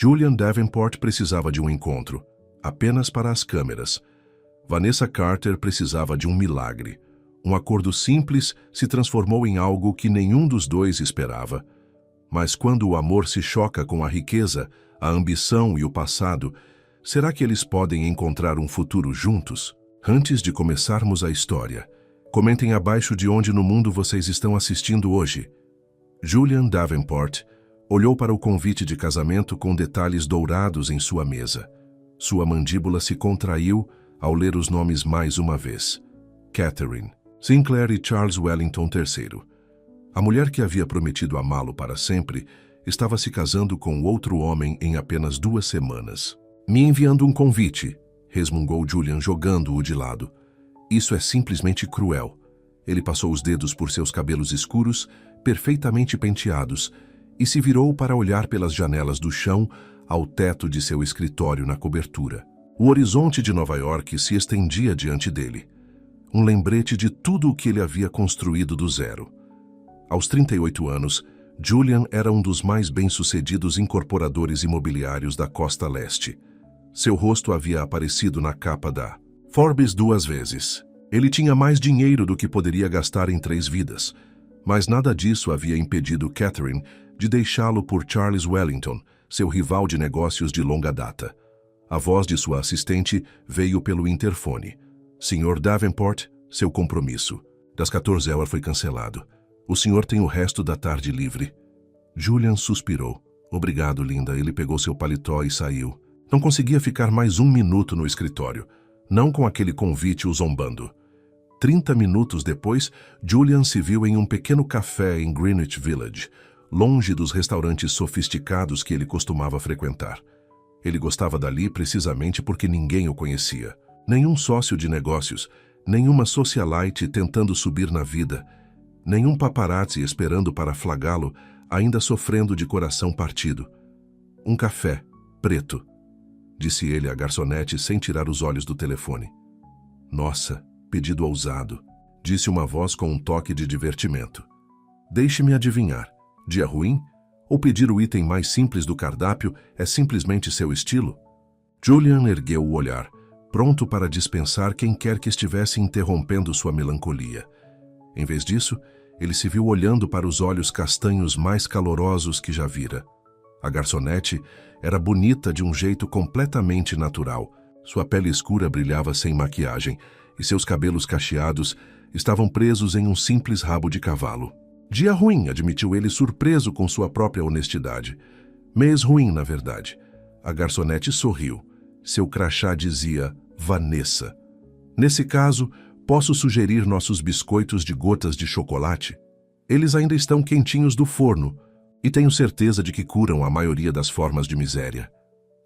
Julian Davenport precisava de um encontro, apenas para as câmeras. Vanessa Carter precisava de um milagre. Um acordo simples se transformou em algo que nenhum dos dois esperava. Mas quando o amor se choca com a riqueza, a ambição e o passado, será que eles podem encontrar um futuro juntos? Antes de começarmos a história, comentem abaixo de onde no mundo vocês estão assistindo hoje. Julian Davenport olhou para o convite de casamento com detalhes dourados em sua mesa. Sua mandíbula se contraiu ao ler os nomes mais uma vez. Catherine, Sinclair e Charles Wellington III. A mulher que havia prometido amá-lo para sempre estava se casando com outro homem em apenas 2 semanas. Me enviando um convite, resmungou Julian jogando-o de lado. Isso é simplesmente cruel. Ele passou os dedos por seus cabelos escuros, perfeitamente penteados, e se virou para olhar pelas janelas do chão ao teto de seu escritório na cobertura. O horizonte de Nova York se estendia diante dele. Um lembrete de tudo o que ele havia construído do zero. Aos 38 anos, Julian era um dos mais bem-sucedidos incorporadores imobiliários da Costa Leste. Seu rosto havia aparecido na capa da Forbes 2 vezes. Ele tinha mais dinheiro do que poderia gastar em 3 vidas, mas nada disso havia impedido Catherine de deixá-lo por Charles Wellington, seu rival de negócios de longa data. A voz de sua assistente veio pelo interfone. Sr. Davenport, seu compromisso. Das 14 horas foi cancelado. O senhor tem o resto da tarde livre. Julian suspirou. Obrigado, linda. Ele pegou seu paletó e saiu. Não conseguia ficar mais 1 minuto no escritório, não com aquele convite o zombando. 30 minutos depois, Julian se viu em um pequeno café em Greenwich Village, longe dos restaurantes sofisticados que ele costumava frequentar. Ele gostava dali precisamente porque ninguém o conhecia. Nenhum sócio de negócios, nenhuma socialite tentando subir na vida, nenhum paparazzi esperando para flagrá-lo, ainda sofrendo de coração partido. Um café, preto, disse ele à garçonete sem tirar os olhos do telefone. Nossa, pedido ousado, disse uma voz com um toque de divertimento. Deixe-me adivinhar, dia ruim? Ou pedir o item mais simples do cardápio é simplesmente seu estilo? Julian ergueu o olhar, pronto para dispensar quem quer que estivesse interrompendo sua melancolia. Em vez disso, ele se viu olhando para os olhos castanhos mais calorosos que já vira. A garçonete era bonita de um jeito completamente natural. Sua pele escura brilhava sem maquiagem e seus cabelos cacheados estavam presos em um simples rabo de cavalo. Dia ruim, admitiu ele surpreso com sua própria honestidade. Mês ruim, na verdade. A garçonete sorriu. Seu crachá dizia Vanessa. Nesse caso, posso sugerir nossos biscoitos de gotas de chocolate? Eles ainda estão quentinhos do forno e tenho certeza de que curam a maioria das formas de miséria.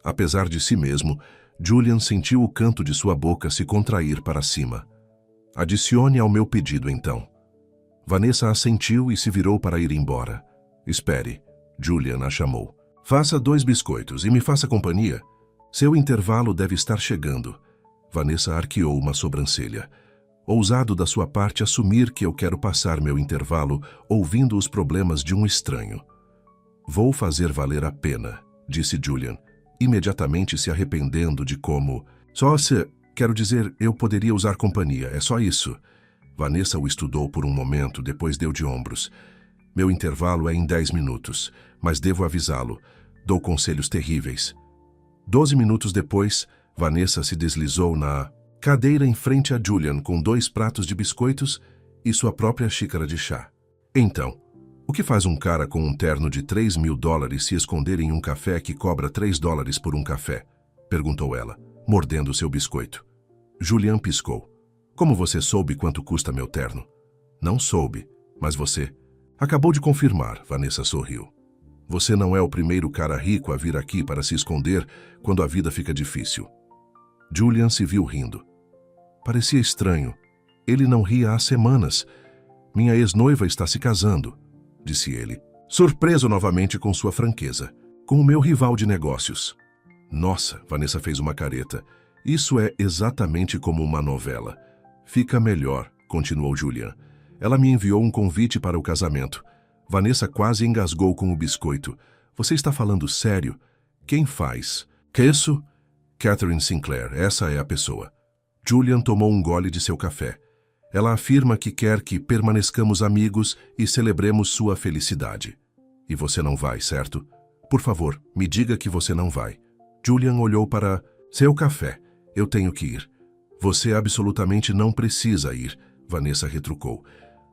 Apesar de si mesmo, Julian sentiu o canto de sua boca se contrair para cima. Adicione ao meu pedido, então. Vanessa assentiu e se virou para ir embora. Espere, Julian a chamou. Faça 2 biscoitos e me faça companhia. Seu intervalo deve estar chegando. Vanessa arqueou uma sobrancelha. Ousado da sua parte assumir que eu quero passar meu intervalo ouvindo os problemas de um estranho. Vou fazer valer a pena, disse Julian, imediatamente se arrependendo de como... Quero dizer, eu poderia usar companhia, é só isso. Vanessa o estudou por um momento, depois deu de ombros. Meu intervalo é em 10 minutos, mas devo avisá-lo. Dou conselhos terríveis. 12 minutos depois, Vanessa se deslizou na cadeira em frente a Julian com 2 pratos de biscoitos e sua própria xícara de chá. Então, o que faz um cara com um terno de $3.000 se esconder em um café que cobra $3 por um café? Perguntou ela, mordendo seu biscoito. Julian piscou. Como você soube quanto custa meu terno? Não soube, mas você... Acabou de confirmar, Vanessa sorriu. Você não é o primeiro cara rico a vir aqui para se esconder quando a vida fica difícil. Julian se viu rindo. Parecia estranho. Ele não ria há semanas. Minha ex-noiva está se casando, disse ele, surpreso novamente com sua franqueza. Com o meu rival de negócios. Nossa, Vanessa fez uma careta. Isso é exatamente como uma novela. Fica melhor, continuou Julian. Ela me enviou um convite para o casamento. Vanessa quase engasgou com o biscoito. Você está falando sério? Quem faz? Que isso? Catherine Sinclair, essa é a pessoa. Julian tomou um gole de seu café. Ela afirma que quer que permaneçamos amigos e celebremos sua felicidade. E você não vai, certo? Por favor, me diga que você não vai. Julian olhou para seu café. Eu tenho que ir. Você absolutamente não precisa ir, Vanessa retrucou.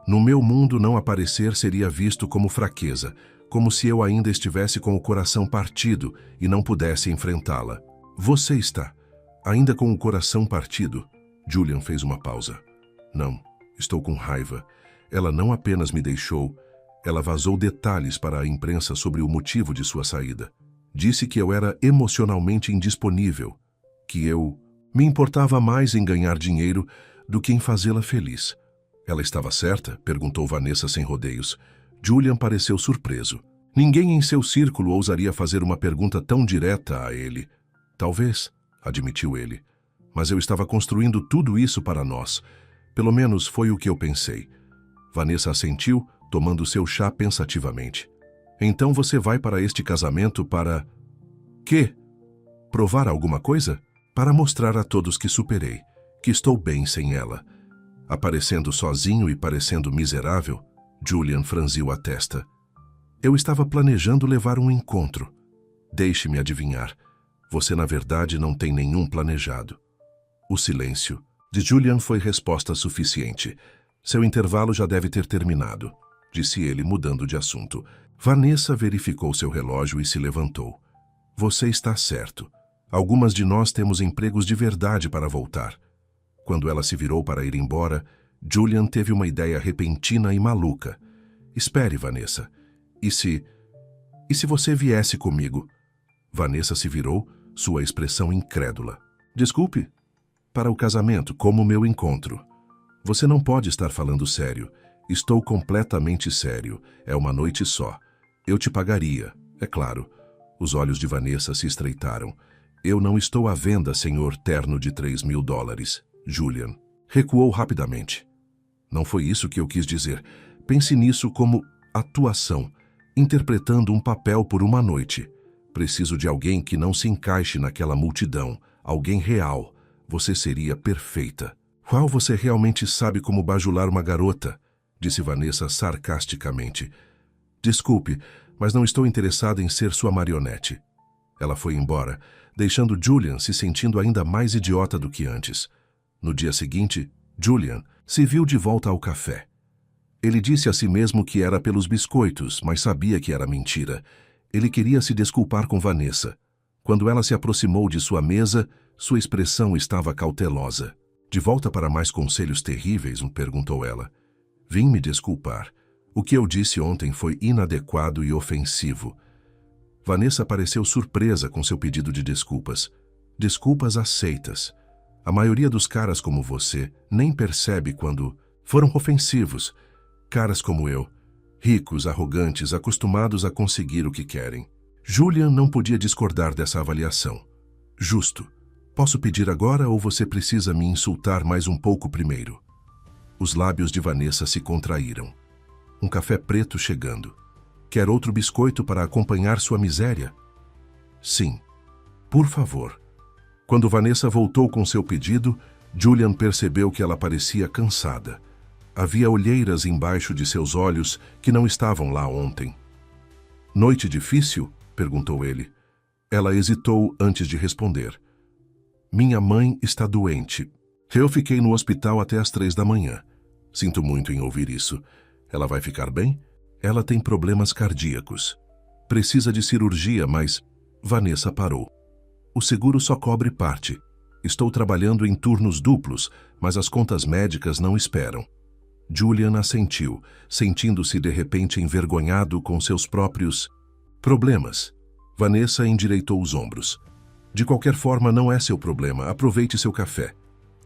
No meu mundo, não aparecer seria visto como fraqueza, como se eu ainda estivesse com o coração partido e não pudesse enfrentá-la. Você está ainda com o coração partido? Julian fez uma pausa. Não, estou com raiva. Ela não apenas me deixou, ela vazou detalhes para a imprensa sobre o motivo de sua saída. Disse que eu era emocionalmente indisponível, que eu me importava mais em ganhar dinheiro do que em fazê-la feliz. Ela estava certa? Perguntou Vanessa sem rodeios. Julian pareceu surpreso. Ninguém em seu círculo ousaria fazer uma pergunta tão direta a ele. Talvez, admitiu ele. Mas eu estava construindo tudo isso para nós. Pelo menos foi o que eu pensei. Vanessa assentiu, tomando seu chá pensativamente. Então você vai para este casamento para... Quê? Provar alguma coisa? Para mostrar a todos que superei, que estou bem sem ela. Aparecendo sozinho e parecendo miserável, Julian franziu a testa. Eu estava planejando levar um encontro. Deixe-me adivinhar. Você, na verdade, não tem nenhum planejado. O silêncio de Julian foi resposta suficiente. Seu intervalo já deve ter terminado, disse ele, mudando de assunto. Vanessa verificou seu relógio e se levantou. Você está certo. Algumas de nós temos empregos de verdade para voltar. Quando ela se virou para ir embora, Julian teve uma ideia repentina e maluca. Espere, Vanessa. E se você viesse comigo? Vanessa se virou, sua expressão incrédula. Desculpe. Para o casamento, como meu encontro. Você não pode estar falando sério. Estou completamente sério. É uma noite só. Eu te pagaria, é claro. Os olhos de Vanessa se estreitaram. Eu não estou à venda, senhor terno de $3.000. Julian recuou rapidamente. Não foi isso que eu quis dizer. Pense nisso como atuação, interpretando um papel por uma noite. Preciso de alguém que não se encaixe naquela multidão, alguém real. Você seria perfeita. Qual você realmente sabe como bajular uma garota? Disse Vanessa sarcasticamente. Desculpe, mas não estou interessada em ser sua marionete. Ela foi embora, deixando Julian se sentindo ainda mais idiota do que antes. No dia seguinte, Julian se viu de volta ao café. Ele disse a si mesmo que era pelos biscoitos, mas sabia que era mentira. Ele queria se desculpar com Vanessa. Quando ela se aproximou de sua mesa, sua expressão estava cautelosa. De volta para mais conselhos terríveis, perguntou ela. Vim me desculpar. O que eu disse ontem foi inadequado e ofensivo. Vanessa pareceu surpresa com seu pedido de desculpas. Desculpas aceitas. A maioria dos caras como você nem percebe quando foram ofensivos. Caras como eu, ricos, arrogantes, acostumados a conseguir o que querem. Julian não podia discordar dessa avaliação. Justo. Posso pedir agora ou você precisa me insultar mais um pouco primeiro? Os lábios de Vanessa se contraíram. Um café preto chegando. Quer outro biscoito para acompanhar sua miséria? Sim. Por favor. Quando Vanessa voltou com seu pedido, Julian percebeu que ela parecia cansada. Havia olheiras embaixo de seus olhos que não estavam lá ontem. Noite difícil? Perguntou ele. Ela hesitou antes de responder. Minha mãe está doente. Eu fiquei no hospital até às 3 da manhã. Sinto muito em ouvir isso. Ela vai ficar bem? Ela tem problemas cardíacos. Precisa de cirurgia, mas... Vanessa parou. O seguro só cobre parte. Estou trabalhando em turnos duplos, mas as contas médicas não esperam. Julian assentiu, sentindo-se de repente envergonhado com seus próprios problemas. Vanessa endireitou os ombros. De qualquer forma, não é seu problema. Aproveite seu café.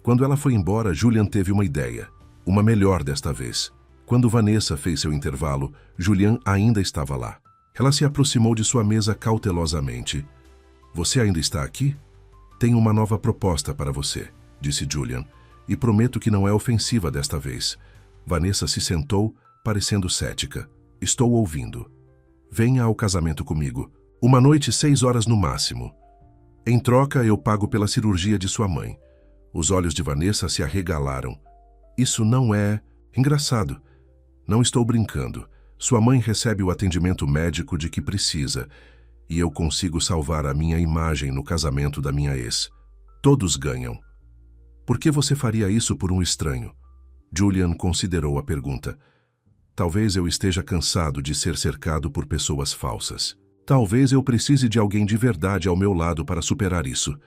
Quando ela foi embora, Julian teve uma ideia. Uma melhor desta vez. Quando Vanessa fez seu intervalo, Julian ainda estava lá. Ela se aproximou de sua mesa cautelosamente. Você ainda está aqui? Tenho uma nova proposta para você, disse Julian, e prometo que não é ofensiva desta vez. Vanessa se sentou, parecendo cética. Estou ouvindo. Venha ao casamento comigo. Uma noite, 6 horas no máximo. Em troca, eu pago pela cirurgia de sua mãe. Os olhos de Vanessa se arregalaram. Isso não é... engraçado. Não estou brincando. Sua mãe recebe o atendimento médico de que precisa. E eu consigo salvar a minha imagem no casamento da minha ex. Todos ganham. Por que você faria isso por um estranho? Julian considerou a pergunta. Talvez eu esteja cansado de ser cercado por pessoas falsas. Talvez eu precise de alguém de verdade ao meu lado para superar isso.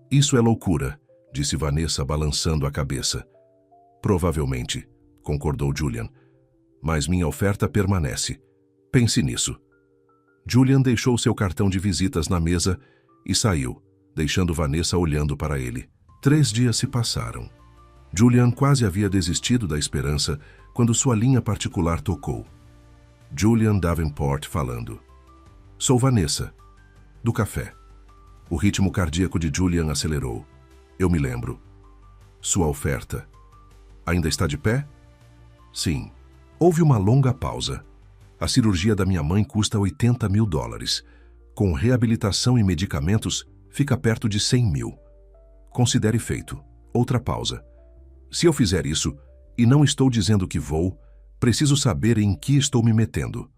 Isso é loucura, disse Vanessa balançando a cabeça. Provavelmente, concordou Julian. Mas minha oferta permanece. Pense nisso. Julian deixou seu cartão de visitas na mesa e saiu, deixando Vanessa olhando para ele. 3 dias se passaram. Julian quase havia desistido da esperança quando sua linha particular tocou. Julian Davenport falando. Sou Vanessa, do café. O ritmo cardíaco de Julian acelerou. Eu me lembro. Sua oferta. Ainda está de pé? Sim. Houve uma longa pausa. A cirurgia da minha mãe custa $80 mil. Com reabilitação e medicamentos, fica perto de 100 mil. Considere feito. Outra pausa. Se eu fizer isso, e não estou dizendo que vou, preciso saber em que estou me metendo.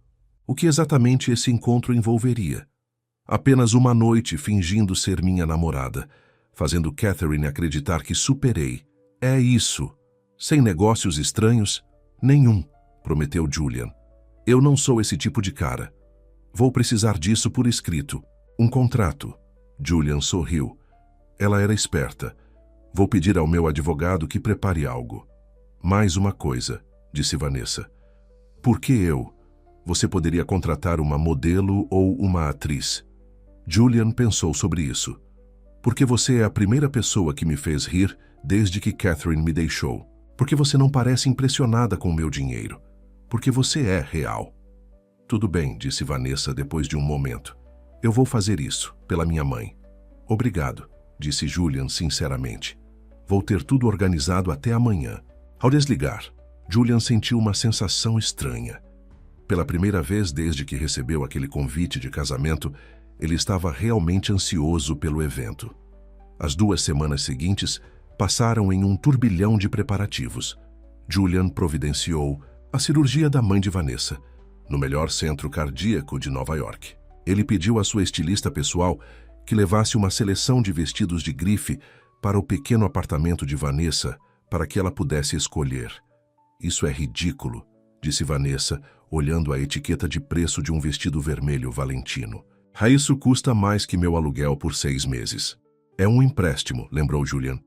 O que exatamente esse encontro envolveria? Apenas uma noite fingindo ser minha namorada, fazendo Catherine acreditar que superei. É isso. Sem negócios estranhos? Nenhum, prometeu Julian. Eu não sou esse tipo de cara. Vou precisar disso por escrito. Um contrato. Julian sorriu. Ela era esperta. Vou pedir ao meu advogado que prepare algo. Mais uma coisa, disse Vanessa. Por que eu? Você poderia contratar uma modelo ou uma atriz. Julian pensou sobre isso. Porque você é a primeira pessoa que me fez rir desde que Catherine me deixou. Porque você não parece impressionada com o meu dinheiro. Porque você é real. Tudo bem, disse Vanessa depois de um momento. Eu vou fazer isso, pela minha mãe. Obrigado, disse Julian sinceramente. Vou ter tudo organizado até amanhã. Ao desligar, Julian sentiu uma sensação estranha. Pela primeira vez desde que recebeu aquele convite de casamento, ele estava realmente ansioso pelo evento. As 2 semanas seguintes passaram em um turbilhão de preparativos. Julian providenciou a cirurgia da mãe de Vanessa, no melhor centro cardíaco de Nova York. Ele pediu à sua estilista pessoal que levasse uma seleção de vestidos de grife para o pequeno apartamento de Vanessa para que ela pudesse escolher. Isso é ridículo, disse Vanessa, olhando a etiqueta de preço de um vestido vermelho Valentino. Isso custa mais que meu aluguel por 6 meses. É um empréstimo, lembrou Julian.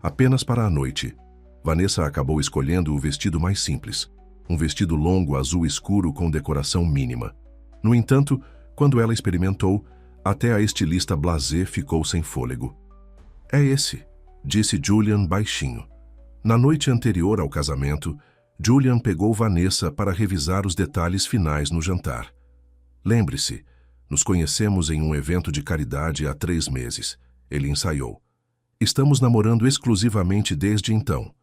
Apenas para a noite. Vanessa acabou escolhendo o vestido mais simples. Um vestido longo azul escuro com decoração mínima. No entanto, quando ela experimentou, até a estilista blasé ficou sem fôlego. É esse, disse Julian baixinho. Na noite anterior ao casamento, Julian pegou Vanessa para revisar os detalhes finais no jantar. Lembre-se, nos conhecemos em um evento de caridade há 3 meses. Ele ensaiou. Estamos namorando exclusivamente desde então.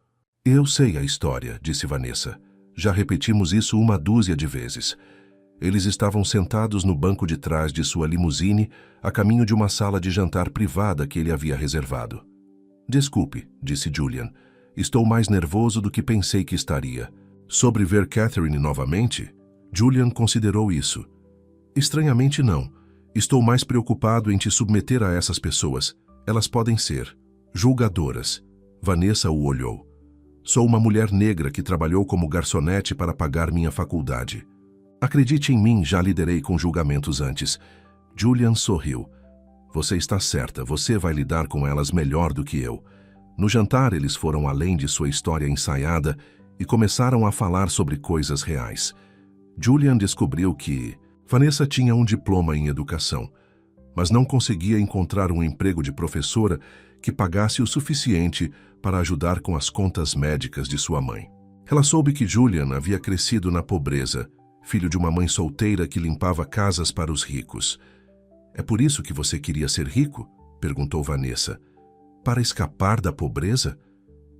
Eu sei a história, disse Vanessa. Já repetimos isso 1 dúzia de vezes. Eles estavam sentados no banco de trás de sua limusine, a caminho de uma sala de jantar privada que ele havia reservado. Desculpe, disse Julian. Estou mais nervoso do que pensei que estaria. Sobre ver Catherine novamente? Julian considerou isso. Estranhamente não. Estou mais preocupado em te submeter a essas pessoas. Elas podem ser julgadoras. Vanessa o olhou. Sou uma mulher negra que trabalhou como garçonete para pagar minha faculdade. Acredite em mim, já liderei com julgamentos antes. Julian sorriu. Você está certa, você vai lidar com elas melhor do que eu. No jantar, eles foram além de sua história ensaiada e começaram a falar sobre coisas reais. Julian descobriu que Vanessa tinha um diploma em educação, mas não conseguia encontrar um emprego de professora que pagasse o suficiente para ajudar com as contas médicas de sua mãe. Ela soube que Julian havia crescido na pobreza, filho de uma mãe solteira que limpava casas para os ricos. É por isso que você queria ser rico? Perguntou Vanessa. Para escapar da pobreza?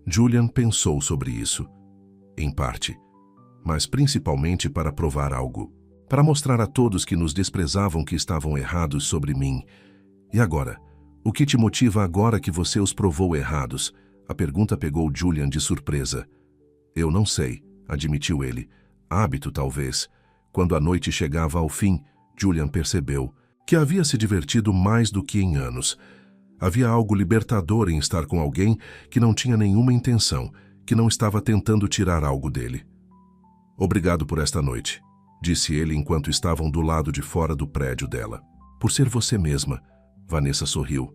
Julian pensou sobre isso. Em parte, mas principalmente para provar algo. para mostrar a todos que nos desprezavam que estavam errados sobre mim. E agora? O que te motiva agora que você os provou errados? A pergunta pegou Julian de surpresa. Eu não sei, admitiu ele. Hábito, talvez. Quando a noite chegava ao fim, Julian percebeu que havia se divertido mais do que em anos. Havia algo libertador em estar com alguém que não tinha nenhuma intenção, que não estava tentando tirar algo dele. Obrigado por esta noite, disse ele enquanto estavam do lado de fora do prédio dela. Por ser você mesma, Vanessa sorriu.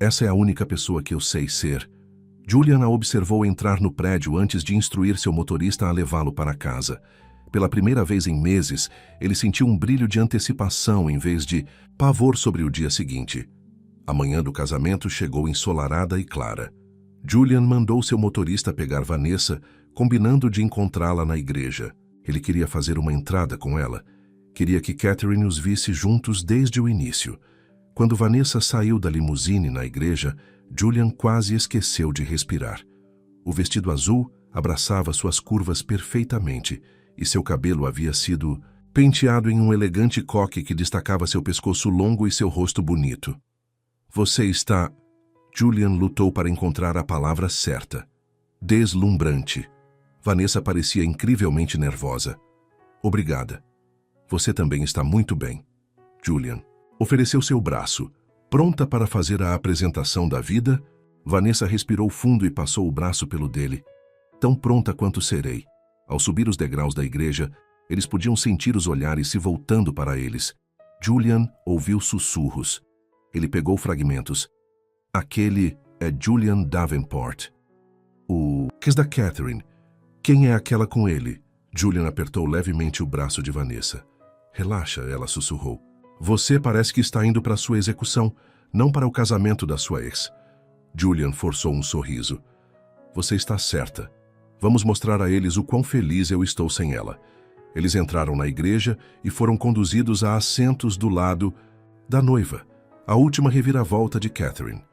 Essa é a única pessoa que eu sei ser. Julian a observou entrar no prédio antes de instruir seu motorista a levá-lo para casa. Pela primeira vez em meses, ele sentiu um brilho de antecipação em vez de pavor sobre o dia seguinte. A manhã do casamento chegou ensolarada e clara. Julian mandou seu motorista pegar Vanessa, combinando de encontrá-la na igreja. Ele queria fazer uma entrada com ela. Queria que Catherine os visse juntos desde o início. Quando Vanessa saiu da limusine na igreja, Julian quase esqueceu de respirar. O vestido azul abraçava suas curvas perfeitamente e seu cabelo havia sido penteado em um elegante coque que destacava seu pescoço longo e seu rosto bonito. Você está... Julian lutou para encontrar a palavra certa. Deslumbrante. Vanessa parecia incrivelmente nervosa. Obrigada. Você também está muito bem. Julian ofereceu seu braço. Pronta para fazer a apresentação da vida, Vanessa respirou fundo e passou o braço pelo dele. Tão pronta quanto serei. Ao subir os degraus da igreja, eles podiam sentir os olhares se voltando para eles. Julian ouviu sussurros. Ele pegou fragmentos. Aquele é Julian Davenport. O ex da Catherine. Quem é aquela com ele? Julian apertou levemente o braço de Vanessa. Relaxa, ela sussurrou. Você parece que está indo para sua execução, não para o casamento da sua ex. Julian forçou um sorriso. Você está certa. Vamos mostrar a eles o quão feliz eu estou sem ela. Eles entraram na igreja e foram conduzidos a assentos do lado da noiva, a última reviravolta de Catherine.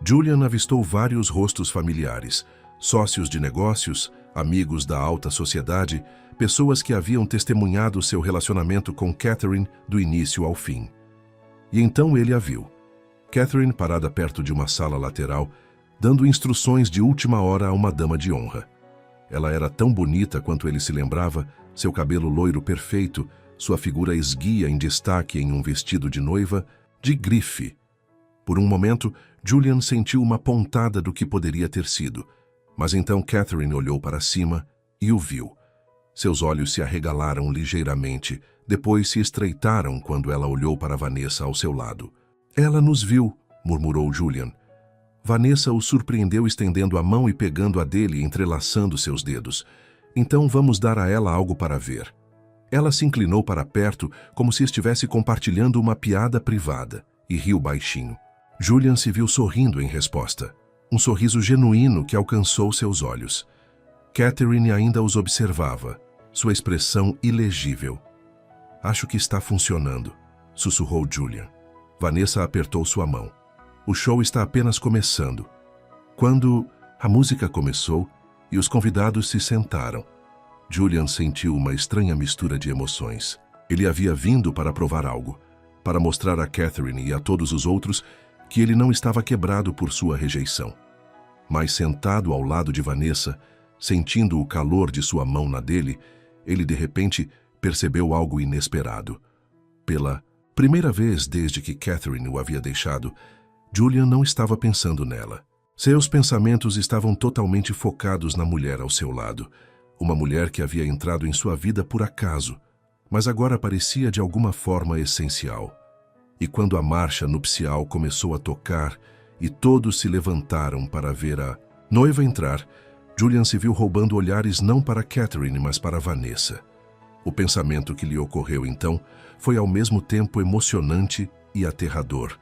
Julian avistou vários rostos familiares, sócios de negócios, amigos da alta sociedade, pessoas que haviam testemunhado seu relacionamento com Catherine do início ao fim. E então ele a viu. Catherine parada perto de uma sala lateral, dando instruções de última hora a uma dama de honra. Ela era tão bonita quanto ele se lembrava, seu cabelo loiro perfeito, sua figura esguia em destaque em um vestido de noiva, de grife. Por um momento, Julian sentiu uma pontada do que poderia ter sido, mas então Catherine olhou para cima e o viu. Seus olhos se arregalaram ligeiramente, depois se estreitaram quando ela olhou para Vanessa ao seu lado. Ela nos viu, murmurou Julian. Vanessa o surpreendeu estendendo a mão e pegando a dele, entrelaçando seus dedos. Então vamos dar a ela algo para ver. Ela se inclinou para perto, como se estivesse compartilhando uma piada privada, e riu baixinho. Julian se viu sorrindo em resposta. Um sorriso genuíno que alcançou seus olhos. Catherine ainda os observava, sua expressão ilegível. Acho que está funcionando, sussurrou Julian. Vanessa apertou sua mão. O show está apenas começando. Quando a música começou e os convidados se sentaram, Julian sentiu uma estranha mistura de emoções. Ele havia vindo para provar algo, para mostrar a Catherine e a todos os outros que ele não estava quebrado por sua rejeição. Mas sentado ao lado de Vanessa, sentindo o calor de sua mão na dele, ele de repente percebeu algo inesperado. Pela primeira vez desde que Catherine o havia deixado, Julian não estava pensando nela. Seus pensamentos estavam totalmente focados na mulher ao seu lado, uma mulher que havia entrado em sua vida por acaso, mas agora parecia de alguma forma essencial. E quando a marcha nupcial começou a tocar e todos se levantaram para ver a noiva entrar, Julian se viu roubando olhares não para Catherine, mas para Vanessa. O pensamento que lhe ocorreu então foi ao mesmo tempo emocionante e aterrador.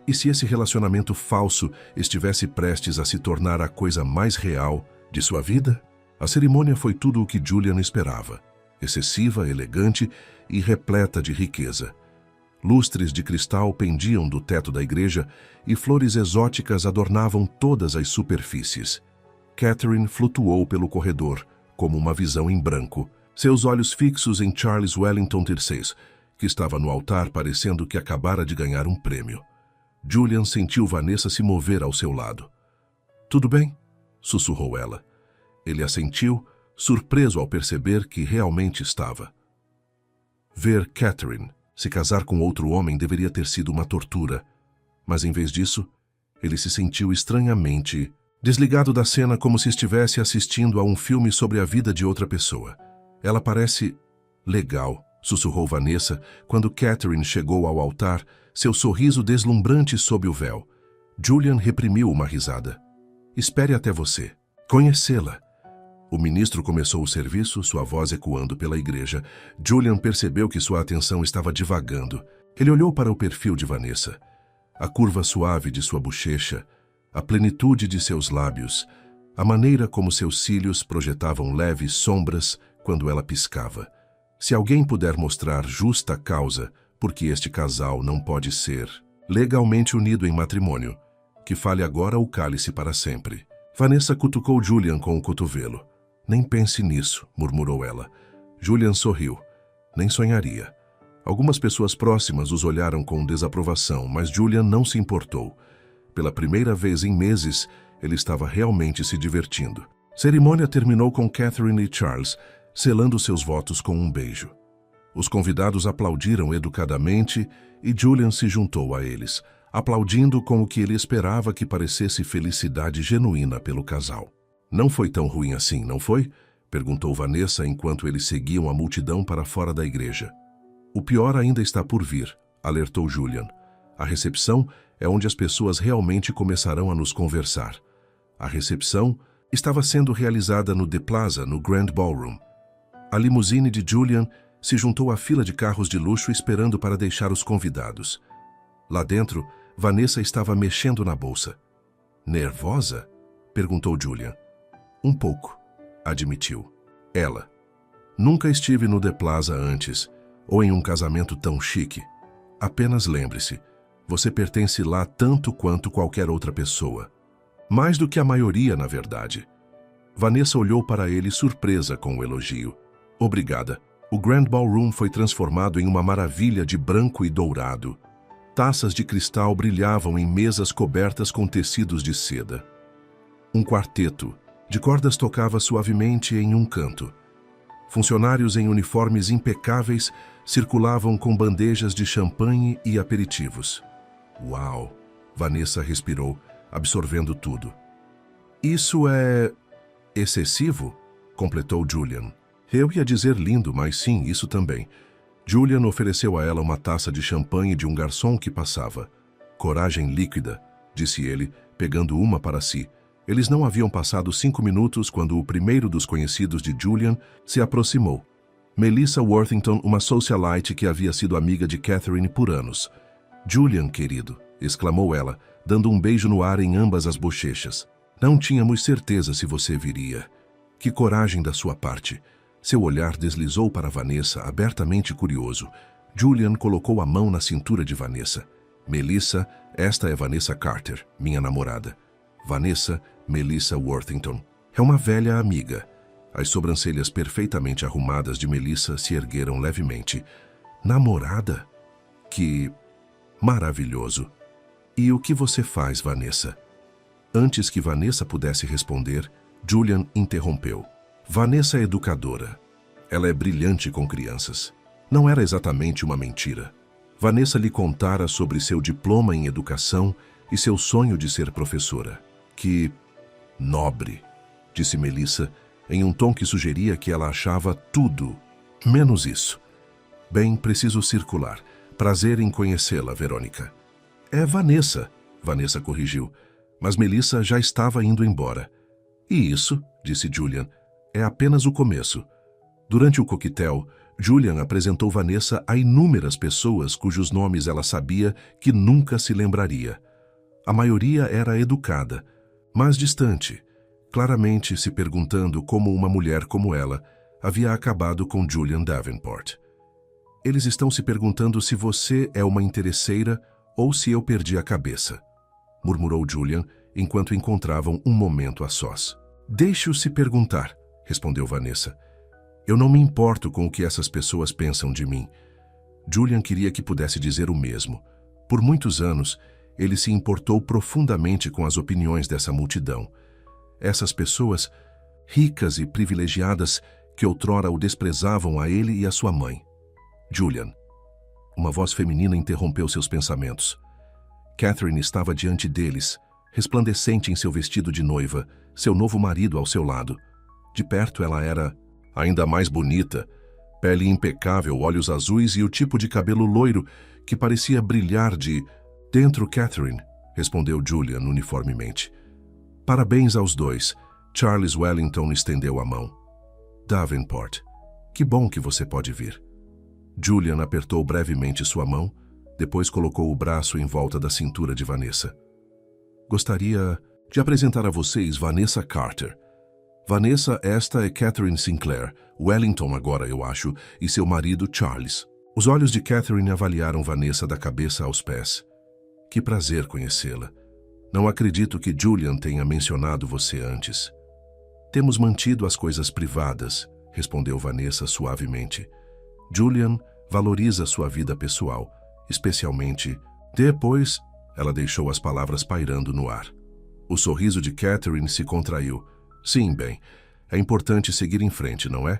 E se esse relacionamento falso estivesse prestes a se tornar a coisa mais real de sua vida? A cerimônia foi tudo o que Julian esperava. Excessiva, elegante e repleta de riqueza. Lustres de cristal pendiam do teto da igreja e flores exóticas adornavam todas as superfícies. Catherine flutuou pelo corredor, como uma visão em branco, seus olhos fixos em Charles Wellington III, que estava no altar parecendo que acabara de ganhar um prêmio. Julian sentiu Vanessa se mover ao seu lado. "Tudo bem?" sussurrou ela. Ele assentiu, surpreso ao perceber que realmente estava. Ver Catherine se casar com outro homem deveria ter sido uma tortura, mas em vez disso, ele se sentiu estranhamente desligado da cena, como se estivesse assistindo a um filme sobre a vida de outra pessoa. "Ela parece legal", sussurrou Vanessa quando Catherine chegou ao altar, seu sorriso deslumbrante sob o véu. Julian reprimiu uma risada. "Espere até você conhecê-la." O ministro começou o serviço, sua voz ecoando pela igreja. Julian percebeu que sua atenção estava divagando. Ele olhou para o perfil de Vanessa. A curva suave de sua bochecha, a plenitude de seus lábios, a maneira como seus cílios projetavam leves sombras quando ela piscava. Se alguém puder mostrar justa causa por que este casal não pode ser legalmente unido em matrimônio, que fale agora o cálice para sempre. Vanessa cutucou Julian com o cotovelo. "Nem pense nisso", murmurou ela. Julian sorriu. Nem sonharia. Algumas pessoas próximas os olharam com desaprovação, mas Julian não se importou. Pela primeira vez em meses, ele estava realmente se divertindo. A cerimônia terminou com Catherine e Charles selando seus votos com um beijo. Os convidados aplaudiram educadamente e Julian se juntou a eles, aplaudindo com o que ele esperava que parecesse felicidade genuína pelo casal. "Não foi tão ruim assim, não foi?" perguntou Vanessa enquanto eles seguiam a multidão para fora da igreja. "O pior ainda está por vir", alertou Julian. "A recepção é onde as pessoas realmente começarão a nos conversar." A recepção estava sendo realizada no The Plaza, no Grand Ballroom. A limusine de Julian se juntou à fila de carros de luxo esperando para deixar os convidados. Lá dentro, Vanessa estava mexendo na bolsa. "Nervosa?" perguntou Julian. "Um pouco", admitiu. Ela: "Nunca estive no The Plaza antes, ou em um casamento tão chique. Apenas lembre-se, você pertence lá tanto quanto qualquer outra pessoa. Mais do que a maioria, na verdade." Vanessa olhou para ele surpresa com o elogio. "Obrigada." O Grand Ballroom foi transformado em uma maravilha de branco e dourado. Taças de cristal brilhavam em mesas cobertas com tecidos de seda. Um quarteto de cordas tocava suavemente em um canto. Funcionários em uniformes impecáveis circulavam com bandejas de champanhe e aperitivos. "Uau!" Vanessa respirou, absorvendo tudo. "Isso é excessivo?" completou Julian. "Eu ia dizer lindo, mas sim, isso também." Julian ofereceu a ela uma taça de champanhe de um garçom que passava. "Coragem líquida", disse ele, pegando uma para si. Eles não haviam passado 5 minutos quando o primeiro dos conhecidos de Julian se aproximou. Melissa Worthington, uma socialite que havia sido amiga de Catherine por anos. "Julian, querido", exclamou ela, dando um beijo no ar em ambas as bochechas. "Não tínhamos certeza se você viria." "Que coragem da sua parte." Seu olhar deslizou para Vanessa, abertamente curioso. Julian colocou a mão na cintura de Vanessa. "Melissa, esta é Vanessa Carter, minha namorada." Vanessa, Melissa Worthington. É uma velha amiga. As sobrancelhas perfeitamente arrumadas de Melissa se ergueram levemente. "Namorada? Que maravilhoso! E o que você faz, Vanessa?" Antes que Vanessa pudesse responder, Julian interrompeu. "Vanessa é educadora. Ela é brilhante com crianças." Não era exatamente uma mentira. Vanessa lhe contara sobre seu diploma em educação e seu sonho de ser professora. "Que nobre", disse Melissa, em um tom que sugeria que ela achava tudo menos isso. "Bem, preciso circular. Prazer em conhecê-la, Verônica." "É Vanessa", Vanessa corrigiu, mas Melissa já estava indo embora. "E isso", disse Julian, "é apenas o começo." Durante o coquetel, Julian apresentou Vanessa a inúmeras pessoas cujos nomes ela sabia que nunca se lembraria. A maioria era educada, mas distante, claramente se perguntando como uma mulher como ela havia acabado com Julian Davenport. "Eles estão se perguntando se você é uma interesseira ou se eu perdi a cabeça", murmurou Julian enquanto encontravam um momento a sós. "Deixe-os se perguntar", respondeu Vanessa. Eu não me importo com o que essas pessoas pensam de mim. Julian queria que pudesse dizer o mesmo. Por muitos anos, ele se importou profundamente com as opiniões dessa multidão. Essas pessoas, ricas e privilegiadas, que outrora o desprezavam a ele e a sua mãe. Julian. Uma voz feminina interrompeu seus pensamentos. Catherine estava diante deles, resplandecente em seu vestido de noiva, seu novo marido ao seu lado. De perto ela era ainda mais bonita, pele impecável, olhos azuis e o tipo de cabelo loiro que parecia brilhar de dentro. Catherine, respondeu Julian uniformemente. Parabéns aos dois. Charles Wellington estendeu a mão. Davenport, que bom que você pode vir. Julian apertou brevemente sua mão, depois colocou o braço em volta da cintura de Vanessa. Gostaria de apresentar a vocês Vanessa Carter. Vanessa, esta é Catherine Sinclair, Wellington agora, eu acho, e seu marido Charles. Os olhos de Catherine avaliaram Vanessa da cabeça aos pés. Que prazer conhecê-la. Não acredito que Julian tenha mencionado você antes. Temos mantido as coisas privadas, respondeu Vanessa suavemente. Julian valoriza sua vida pessoal, especialmente depois. Ela deixou as palavras pairando no ar. O sorriso de Catherine se contraiu. Sim, bem, é importante seguir em frente, não é?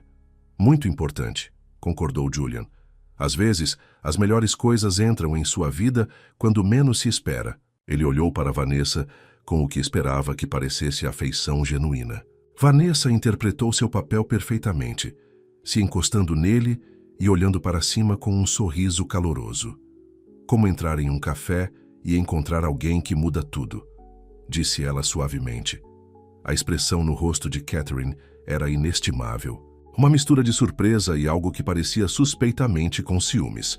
Muito importante, concordou Julian. Às vezes, as melhores coisas entram em sua vida quando menos se espera. Ele olhou para Vanessa com o que esperava que parecesse afeição genuína. Vanessa interpretou seu papel perfeitamente, se encostando nele e olhando para cima com um sorriso caloroso. Como entrar em um café e encontrar alguém que muda tudo, disse ela suavemente. A expressão no rosto de Catherine era inestimável. Uma mistura de surpresa e algo que parecia suspeitamente com ciúmes.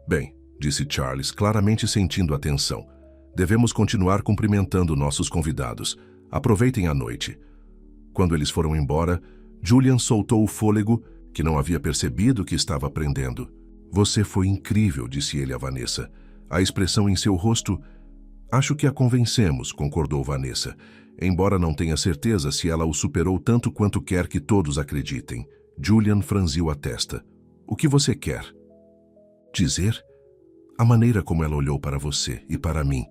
Bem, disse Charles, claramente sentindo a tensão. Devemos continuar cumprimentando nossos convidados. Aproveitem a noite. Quando eles foram embora, Julian soltou o fôlego, que não havia percebido que estava prendendo. Você foi incrível, disse ele a Vanessa. A expressão em seu rosto... Acho que a convencemos, concordou Vanessa, embora não tenha certeza se ela o superou tanto quanto quer que todos acreditem. Julian franziu a testa. O que você quer? Dizer? A maneira como ela olhou para você e para mim.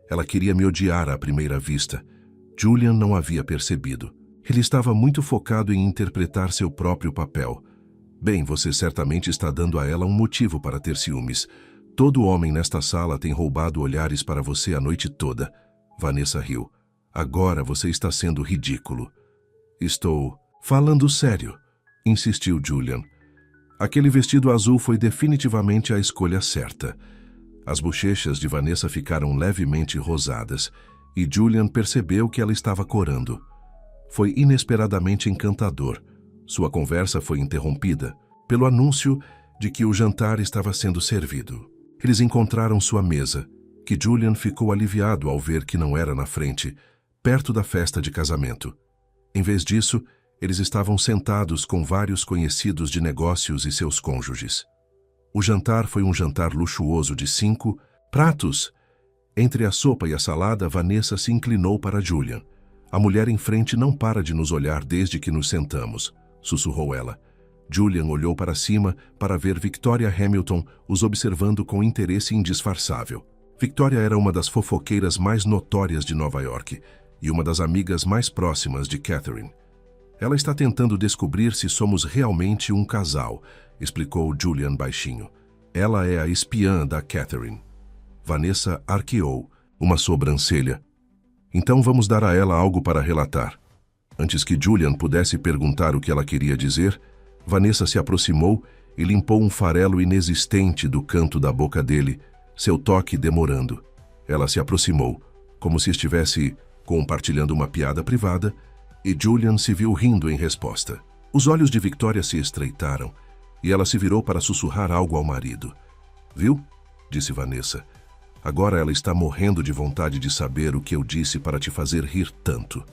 Ela queria me odiar à primeira vista. Julian não havia percebido. Ele estava muito focado em interpretar seu próprio papel. Bem, você certamente está dando a ela um motivo para ter ciúmes. Todo homem nesta sala tem roubado olhares para você a noite toda. Vanessa riu. Agora você está sendo ridículo. Estou falando sério, insistiu Julian. Aquele vestido azul foi definitivamente a escolha certa. As bochechas de Vanessa ficaram levemente rosadas e Julian percebeu que ela estava corando. Foi inesperadamente encantador. Sua conversa foi interrompida pelo anúncio de que o jantar estava sendo servido. Eles encontraram sua mesa, que Julian ficou aliviado ao ver que não era na frente, perto da festa de casamento. Em vez disso, eles estavam sentados com vários conhecidos de negócios e seus cônjuges. O jantar foi um jantar luxuoso de 5 pratos. Entre a sopa e a salada, Vanessa se inclinou para Julian. A mulher em frente não para de nos olhar desde que nos sentamos, sussurrou ela. Julian olhou para cima para ver Victoria Hamilton os observando com interesse indisfarçável. Victoria era uma das fofoqueiras mais notórias de Nova York e uma das amigas mais próximas de Catherine. Ela está tentando descobrir se somos realmente um casal, explicou Julian baixinho. Ela é a espiã da Catherine. Vanessa arqueou uma sobrancelha. Então vamos dar a ela algo para relatar. Antes que Julian pudesse perguntar o que ela queria dizer, Vanessa se aproximou e limpou um farelo inexistente do canto da boca dele, seu toque demorando. Ela se aproximou, como se estivesse compartilhando uma piada privada, e Julian se viu rindo em resposta. Os olhos de Victoria se estreitaram, e ela se virou para sussurrar algo ao marido. Viu? Disse Vanessa. Agora ela está morrendo de vontade de saber o que eu disse para te fazer rir tanto.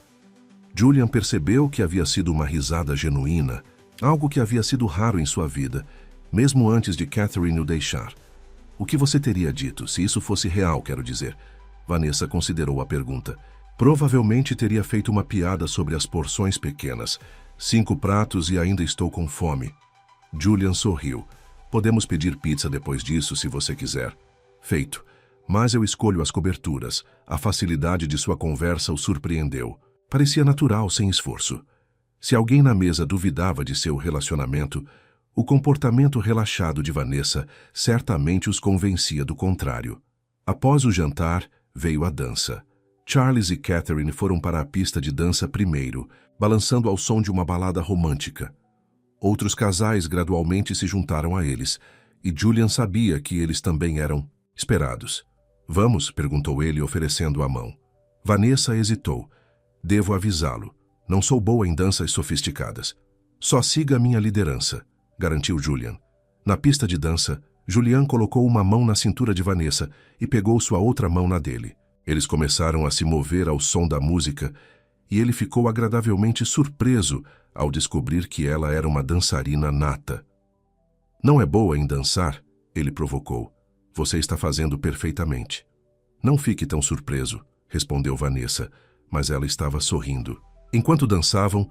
Julian percebeu que havia sido uma risada genuína, algo que havia sido raro em sua vida, mesmo antes de Catherine o deixar. O que você teria dito, se isso fosse real, quero dizer? Vanessa considerou a pergunta. Provavelmente teria feito uma piada sobre as porções pequenas. 5 pratos e ainda estou com fome. Julian sorriu. Podemos pedir pizza depois disso, se você quiser. Feito. Mas eu escolho as coberturas. A facilidade de sua conversa o surpreendeu. Parecia natural, sem esforço. Se alguém na mesa duvidava de seu relacionamento, o comportamento relaxado de Vanessa certamente os convencia do contrário. Após o jantar, veio a dança. Charles e Catherine foram para a pista de dança primeiro, balançando ao som de uma balada romântica. Outros casais gradualmente se juntaram a eles, e Julian sabia que eles também eram esperados. Vamos? Perguntou ele, oferecendo a mão. Vanessa hesitou. Devo avisá-lo. Não sou boa em danças sofisticadas. Só siga minha liderança, garantiu Julian. Na pista de dança, Julian colocou uma mão na cintura de Vanessa e pegou sua outra mão na dele. Eles começaram a se mover ao som da música e ele ficou agradavelmente surpreso ao descobrir que ela era uma dançarina nata. Não é boa em dançar? Ele provocou. Você está fazendo perfeitamente. Não fique tão surpreso, respondeu Vanessa, mas ela estava sorrindo. Enquanto dançavam,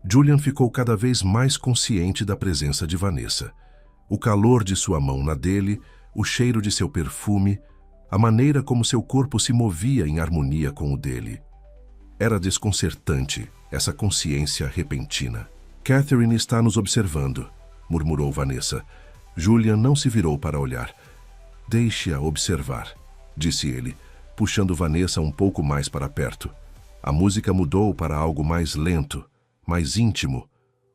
Julian ficou cada vez mais consciente da presença de Vanessa. O calor de sua mão na dele, o cheiro de seu perfume, a maneira como seu corpo se movia em harmonia com o dele. Era desconcertante, essa consciência repentina. Catherine está nos observando, murmurou Vanessa. Julian não se virou para olhar. Deixe-a observar, disse ele, puxando Vanessa um pouco mais para perto. A música mudou para algo mais lento, mais íntimo.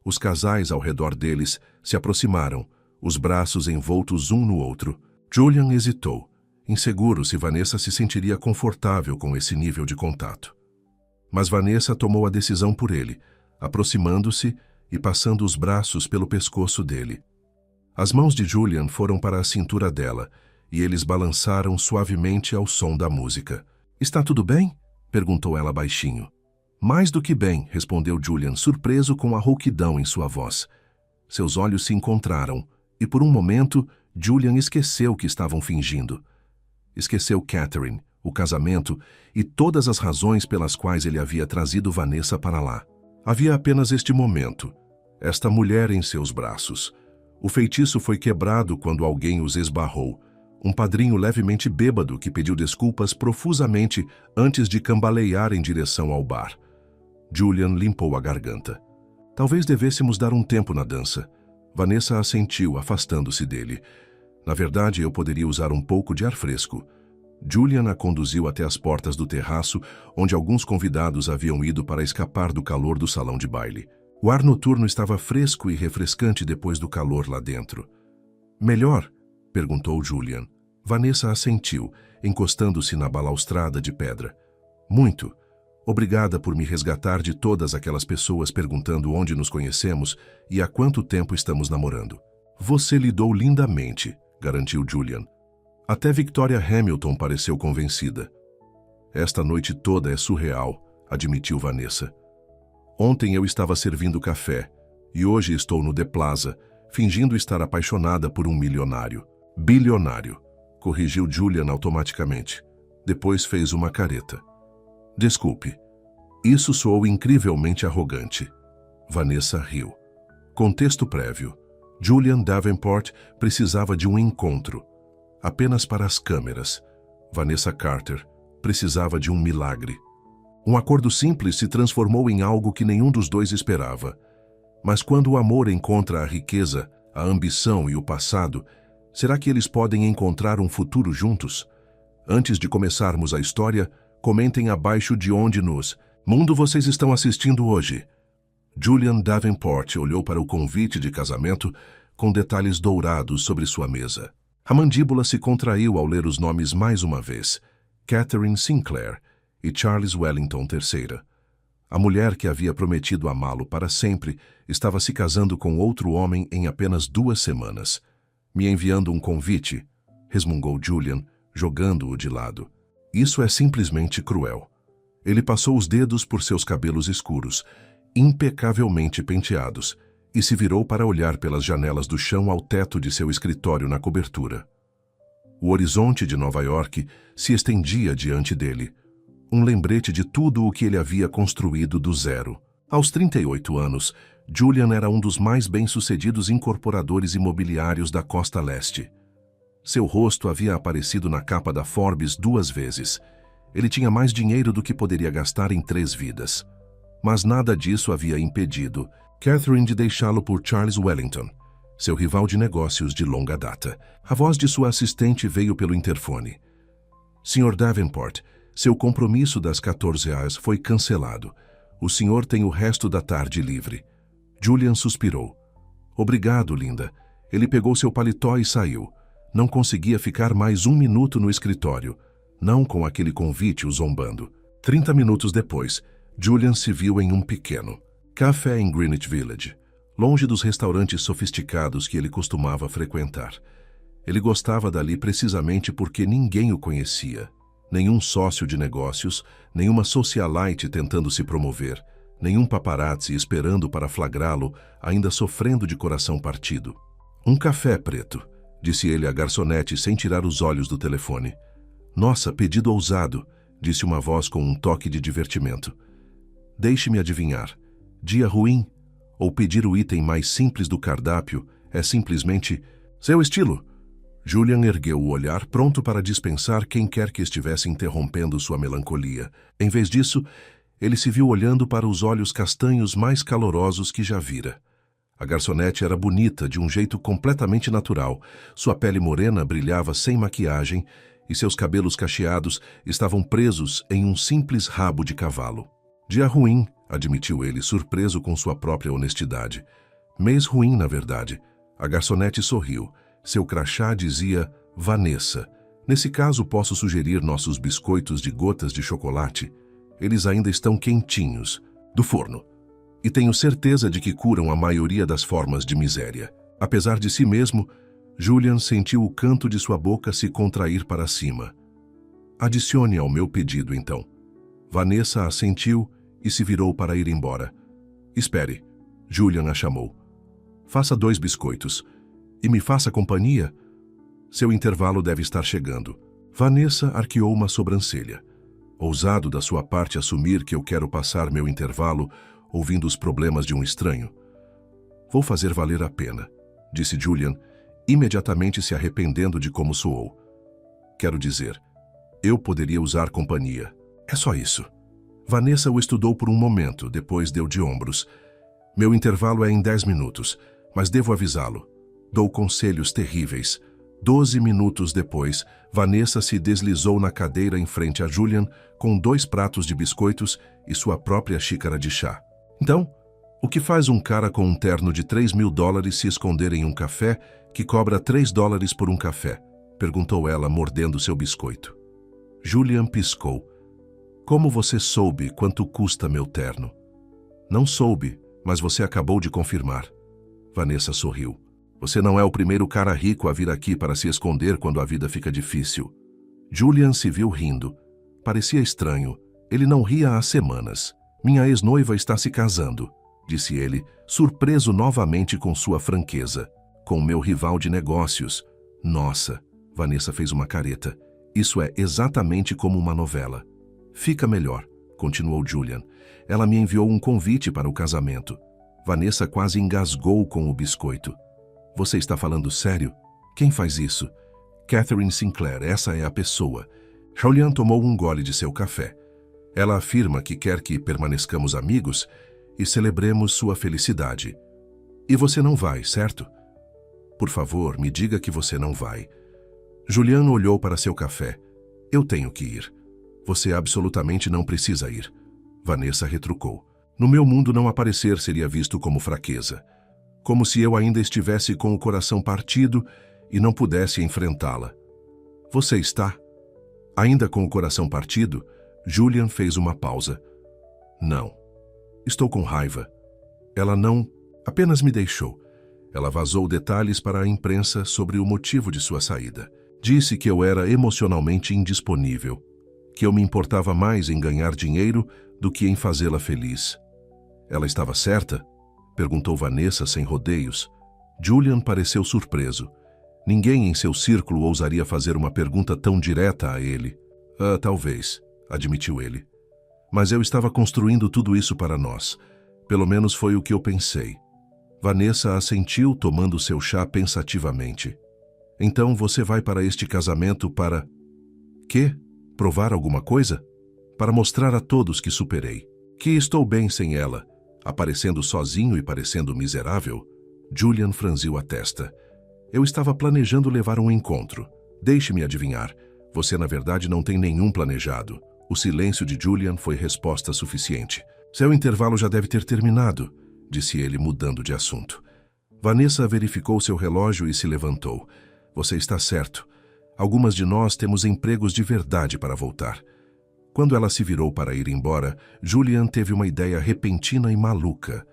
Os casais ao redor deles se aproximaram, os braços envoltos um no outro. Julian hesitou, inseguro se Vanessa se sentiria confortável com esse nível de contato. Mas Vanessa tomou a decisão por ele, aproximando-se e passando os braços pelo pescoço dele. As mãos de Julian foram para a cintura dela, e eles balançaram suavemente ao som da música. Está tudo bem? Perguntou ela baixinho. Mais do que bem, respondeu Julian, surpreso com a rouquidão em sua voz. Seus olhos se encontraram, e por um momento, Julian esqueceu que estavam fingindo. Esqueceu Catherine, o casamento e todas as razões pelas quais ele havia trazido Vanessa para lá. Havia apenas este momento, esta mulher em seus braços. O feitiço foi quebrado quando alguém os esbarrou. Um padrinho levemente bêbado que pediu desculpas profusamente antes de cambalear em direção ao bar. Julian limpou a garganta. Talvez devêssemos dar um tempo na dança. Vanessa assentiu, afastando-se dele. Na verdade, eu poderia usar um pouco de ar fresco. Julian a conduziu até as portas do terraço, onde alguns convidados haviam ido para escapar do calor do salão de baile. O ar noturno estava fresco e refrescante depois do calor lá dentro. Melhor? Perguntou Julian. Vanessa assentiu, encostando-se na balaustrada de pedra. Muito. Obrigada por me resgatar de todas aquelas pessoas perguntando onde nos conhecemos e há quanto tempo estamos namorando. Você lidou lindamente, garantiu Julian. Até Victoria Hamilton pareceu convencida. Esta noite toda é surreal, admitiu Vanessa. Ontem eu estava servindo café e hoje estou no The Plaza, fingindo estar apaixonada por um milionário. Bilionário, corrigiu Julian automaticamente. Depois fez uma careta. Desculpe. Isso soou incrivelmente arrogante. Vanessa riu. Contexto prévio. Julian Davenport precisava de um encontro. Apenas para as câmeras. Vanessa Carter precisava de um milagre. Um acordo simples se transformou em algo que nenhum dos dois esperava. Mas quando o amor encontra a riqueza, a ambição e o passado, será que eles podem encontrar um futuro juntos? Antes de começarmos a história, comentem abaixo de onde nos mundo vocês estão assistindo hoje. Julian Davenport olhou para o convite de casamento com detalhes dourados sobre sua mesa. A mandíbula se contraiu ao ler os nomes mais uma vez. Catherine Sinclair e Charles Wellington III. A mulher que havia prometido amá-lo para sempre estava se casando com outro homem em apenas 2 semanas. Me enviando um convite, resmungou Julian, jogando-o de lado. Isso é simplesmente cruel. Ele passou os dedos por seus cabelos escuros, impecavelmente penteados, e se virou para olhar pelas janelas do chão ao teto de seu escritório na cobertura. O horizonte de Nova York se estendia diante dele, um lembrete de tudo o que ele havia construído do zero. Aos 38 anos, Julian era um dos mais bem-sucedidos incorporadores imobiliários da Costa Leste. Seu rosto havia aparecido na capa da Forbes 2 vezes. Ele tinha mais dinheiro do que poderia gastar em 3 vidas. Mas nada disso havia impedido Catherine de deixá-lo por Charles Wellington, seu rival de negócios de longa data. A voz de sua assistente veio pelo interfone. Sr. Davenport, seu compromisso das 14 horas foi cancelado. O senhor tem o resto da tarde livre. Julian suspirou. Obrigado, linda. Ele pegou seu paletó e saiu. Não conseguia ficar mais 1 minuto no escritório, não com aquele convite o zombando. 30 minutos depois, Julian se viu em um pequeno café em Greenwich Village, longe dos restaurantes sofisticados que ele costumava frequentar. Ele gostava dali precisamente porque ninguém o conhecia. Nenhum sócio de negócios, nenhuma socialite tentando se promover, nenhum paparazzi esperando para flagrá-lo, ainda sofrendo de coração partido. Um café, preto, disse ele à garçonete sem tirar os olhos do telefone. Nossa, pedido ousado, disse uma voz com um toque de divertimento. Deixe-me adivinhar. Dia ruim? Ou pedir o item mais simples do cardápio é simplesmente seu estilo? Julian ergueu o olhar, pronto para dispensar quem quer que estivesse interrompendo sua melancolia. Em vez disso, ele se viu olhando para os olhos castanhos mais calorosos que já vira. A garçonete era bonita de um jeito completamente natural. Sua pele morena brilhava sem maquiagem e seus cabelos cacheados estavam presos em um simples rabo de cavalo. Dia ruim, admitiu ele, surpreso com sua própria honestidade. Mês ruim, na verdade. A garçonete sorriu. Seu crachá dizia Vanessa. Nesse caso, posso sugerir nossos biscoitos de gotas de chocolate. Eles ainda estão quentinhos, do forno. E tenho certeza de que curam a maioria das formas de miséria. Apesar de si mesmo, Julian sentiu o canto de sua boca se contrair para cima. Adicione ao meu pedido, então. Vanessa assentiu e se virou para ir embora. Espere, Julian a chamou. Faça 2 biscoitos. E me faça companhia? Seu intervalo deve estar chegando. Vanessa arqueou uma sobrancelha. Ousado da sua parte assumir que eu quero passar meu intervalo ouvindo os problemas de um estranho. Vou fazer valer a pena, disse Julian, imediatamente se arrependendo de como soou. Quero dizer, eu poderia usar companhia. É só isso. Vanessa o estudou por um momento, depois deu de ombros. Meu intervalo é em 10 minutos, mas devo avisá-lo. Dou conselhos terríveis. 12 minutos depois, Vanessa se deslizou na cadeira em frente a Julian com 2 pratos de biscoitos e sua própria xícara de chá. Então, o que faz um cara com um terno de $3.000 se esconder em um café que cobra $3 por um café? Perguntou ela, mordendo seu biscoito. Julian piscou. Como você soube quanto custa meu terno? Não soube, mas você acabou de confirmar. Vanessa sorriu. Você não é o primeiro cara rico a vir aqui para se esconder quando a vida fica difícil. Julian se viu rindo. Parecia estranho. Ele não ria há semanas. Minha ex-noiva está se casando, disse ele, surpreso novamente com sua franqueza. Com meu rival de negócios. Nossa, Vanessa fez uma careta. Isso é exatamente como uma novela. Fica melhor, continuou Julian. Ela me enviou um convite para o casamento. Vanessa quase engasgou com o biscoito. Você está falando sério? Quem faz isso? Catherine Sinclair, essa é a pessoa. Julian tomou um gole de seu café. Ela afirma que quer que permaneçamos amigos e celebremos sua felicidade. E você não vai, certo? Por favor, me diga que você não vai. Julian olhou para seu café. Eu tenho que ir. Você absolutamente não precisa ir. Vanessa retrucou. No meu mundo, não aparecer seria visto como fraqueza. Como se eu ainda estivesse com o coração partido e não pudesse enfrentá-la. Você está? Ainda com o coração partido? Julian fez uma pausa. Não. Estou com raiva. Ela não... apenas me deixou. Ela vazou detalhes para a imprensa sobre o motivo de sua saída. Disse que eu era emocionalmente indisponível, que eu me importava mais em ganhar dinheiro do que em fazê-la feliz. Ela estava certa? Perguntou Vanessa sem rodeios. Julian pareceu surpreso. Ninguém em seu círculo ousaria fazer uma pergunta tão direta a ele. Talvez, admitiu ele. Mas eu estava construindo tudo isso para nós. Pelo menos foi o que eu pensei. Vanessa assentiu, tomando seu chá pensativamente. Então você vai para este casamento para... Quê? Provar alguma coisa? Para mostrar a todos que superei. Que estou bem sem ela. Aparecendo sozinho e parecendo miserável? Julian franziu a testa. Eu estava planejando levar um encontro. Deixe-me adivinhar. Você na verdade não tem nenhum planejado. O silêncio de Julian foi resposta suficiente. Seu intervalo já deve ter terminado, disse ele, mudando de assunto. Vanessa verificou seu relógio e se levantou. Você está certo. Algumas de nós temos empregos de verdade para voltar. Quando ela se virou para ir embora, Julian teve uma ideia repentina e maluca.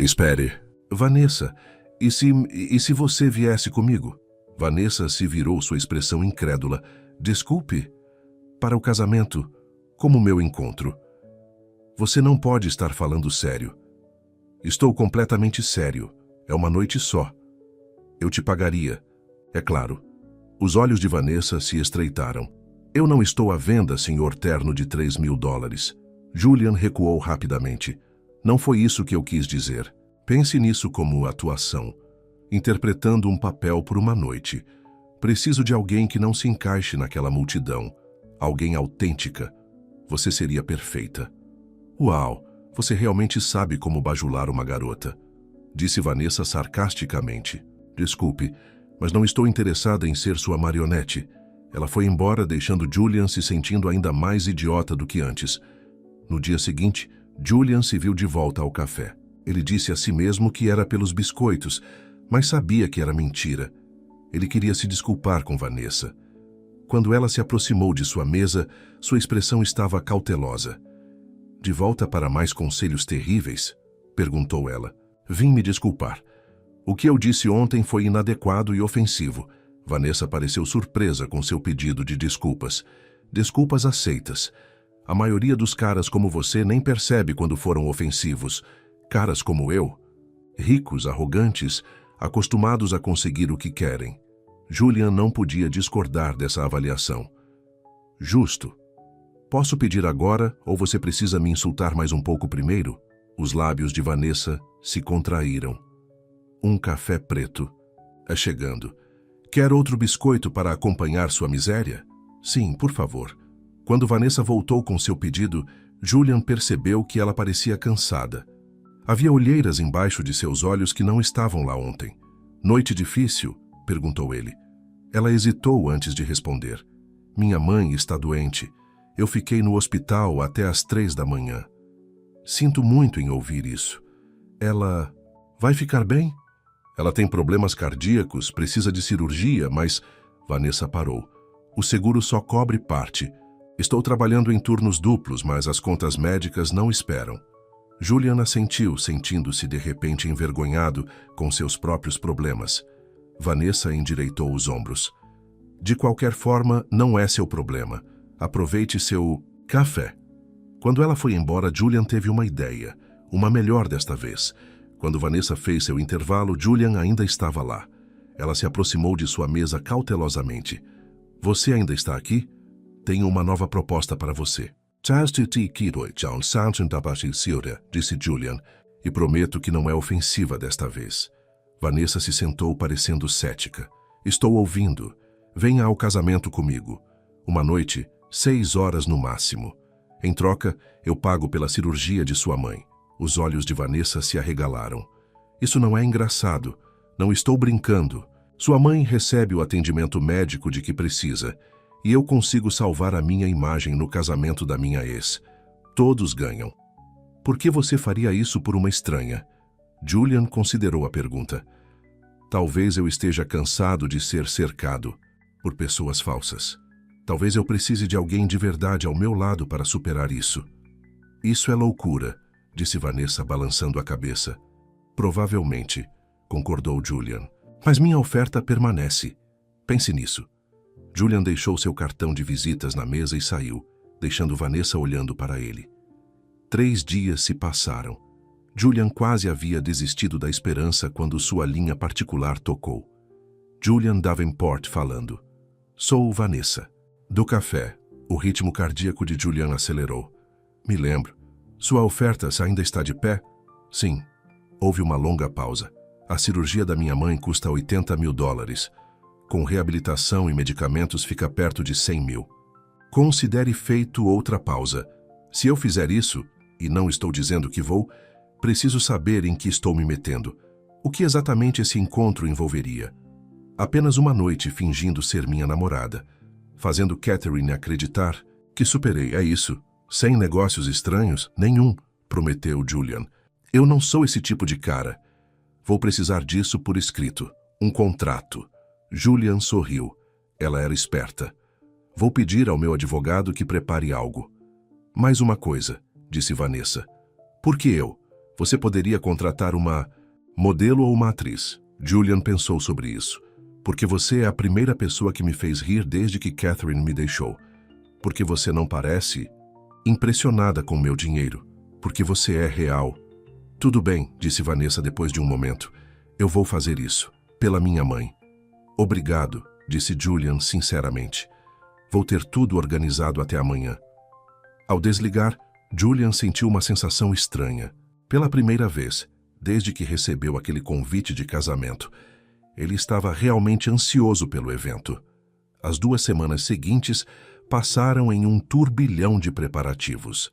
Espere. Vanessa, e se você viesse comigo? Vanessa se virou, sua expressão incrédula. Desculpe. Para o casamento, como meu encontro. Você não pode estar falando sério. Estou completamente sério. É uma noite só. Eu te pagaria. É claro. Os olhos de Vanessa se estreitaram. Eu não estou à venda, senhor terno de $3.000. Julian recuou rapidamente. Não foi isso que eu quis dizer. Pense nisso como atuação. Interpretando um papel por uma noite. Preciso de alguém que não se encaixe naquela multidão. Alguém autêntica. Você seria perfeita. Uau, você realmente sabe como bajular uma garota. Disse Vanessa sarcasticamente. Desculpe, mas não estou interessada em ser sua marionete. Ela foi embora, deixando Julian se sentindo ainda mais idiota do que antes. No dia seguinte, Julian se viu de volta ao café. Ele disse a si mesmo que era pelos biscoitos, mas sabia que era mentira. Ele queria se desculpar com Vanessa. Quando ela se aproximou de sua mesa, sua expressão estava cautelosa. De volta para mais conselhos terríveis? Perguntou ela. Vim me desculpar. O que eu disse ontem foi inadequado e ofensivo. Vanessa pareceu surpresa com seu pedido de desculpas. Desculpas aceitas. A maioria dos caras como você nem percebe quando foram ofensivos. Caras como eu. Ricos, arrogantes, acostumados a conseguir o que querem. Julian não podia discordar dessa avaliação. Justo. Posso pedir agora ou você precisa me insultar mais um pouco primeiro? Os lábios de Vanessa se contraíram. Um café preto. É chegando. Quer outro biscoito para acompanhar sua miséria? Sim, por favor. Quando Vanessa voltou com seu pedido, Julian percebeu que ela parecia cansada. Havia olheiras embaixo de seus olhos que não estavam lá ontem. Noite difícil? Perguntou ele. Ela hesitou antes de responder. Minha mãe está doente. Eu fiquei no hospital até às 3 da manhã. Sinto muito em ouvir isso. Ela... vai ficar bem? Ela tem problemas cardíacos, precisa de cirurgia, mas... Vanessa parou. O seguro só cobre parte. Estou trabalhando em turnos duplos, mas as contas médicas não esperam. Julian assentiu, sentindo-se de repente envergonhado com seus próprios problemas. Vanessa endireitou os ombros. De qualquer forma, não é seu problema. Aproveite seu café. Quando ela foi embora, Julian teve uma ideia. Uma melhor desta vez. Quando Vanessa fez seu intervalo, Julian ainda estava lá. Ela se aproximou de sua mesa cautelosamente. Você ainda está aqui? Tenho uma nova proposta para você. Disse Julian, e prometo que não é ofensiva desta vez. Vanessa se sentou parecendo cética. Estou ouvindo. Venha ao casamento comigo. Uma noite, 6 horas no máximo. Em troca, eu pago pela cirurgia de sua mãe. Os olhos de Vanessa se arregalaram. Isso não é engraçado. Não estou brincando. Sua mãe recebe o atendimento médico de que precisa. E eu consigo salvar a minha imagem no casamento da minha ex. Todos ganham. Por que você faria isso por uma estranha? Julian considerou a pergunta. Talvez eu esteja cansado de ser cercado por pessoas falsas. Talvez eu precise de alguém de verdade ao meu lado para superar isso. Isso é loucura, disse Vanessa balançando a cabeça. Provavelmente, concordou Julian. Mas minha oferta permanece. Pense nisso. Julian deixou seu cartão de visitas na mesa e saiu, deixando Vanessa olhando para ele. 3 dias se passaram. Julian quase havia desistido da esperança quando sua linha particular tocou. Julian Davenport falando. Sou Vanessa. Do café, o ritmo cardíaco de Julian acelerou. Me lembro. Sua oferta ainda está de pé? Sim. Houve uma longa pausa. A cirurgia da minha mãe custa $80.000. Com reabilitação e medicamentos fica perto de 100 mil. Considere feito outra pausa. Se eu fizer isso, e não estou dizendo que vou, preciso saber em que estou me metendo. O que exatamente esse encontro envolveria? Apenas uma noite fingindo ser minha namorada, fazendo Catherine acreditar que superei, é isso. Sem negócios estranhos? Nenhum, prometeu Julian. Eu não sou esse tipo de cara. Vou precisar disso por escrito. Um contrato. Julian sorriu. Ela era esperta. Vou pedir ao meu advogado que prepare algo. Mais uma coisa, disse Vanessa. Por que eu? Você poderia contratar uma modelo ou uma atriz. Julian pensou sobre isso. Porque você é a primeira pessoa que me fez rir desde que Catherine me deixou. Porque você não parece impressionada com meu dinheiro. Porque você é real. Tudo bem, disse Vanessa depois de um momento. Eu vou fazer isso. Pela minha mãe. Obrigado, disse Julian sinceramente. Vou ter tudo organizado até amanhã. Ao desligar, Julian sentiu uma sensação estranha. Pela primeira vez, desde que recebeu aquele convite de casamento, ele estava realmente ansioso pelo evento. As 2 semanas seguintes passaram em um turbilhão de preparativos.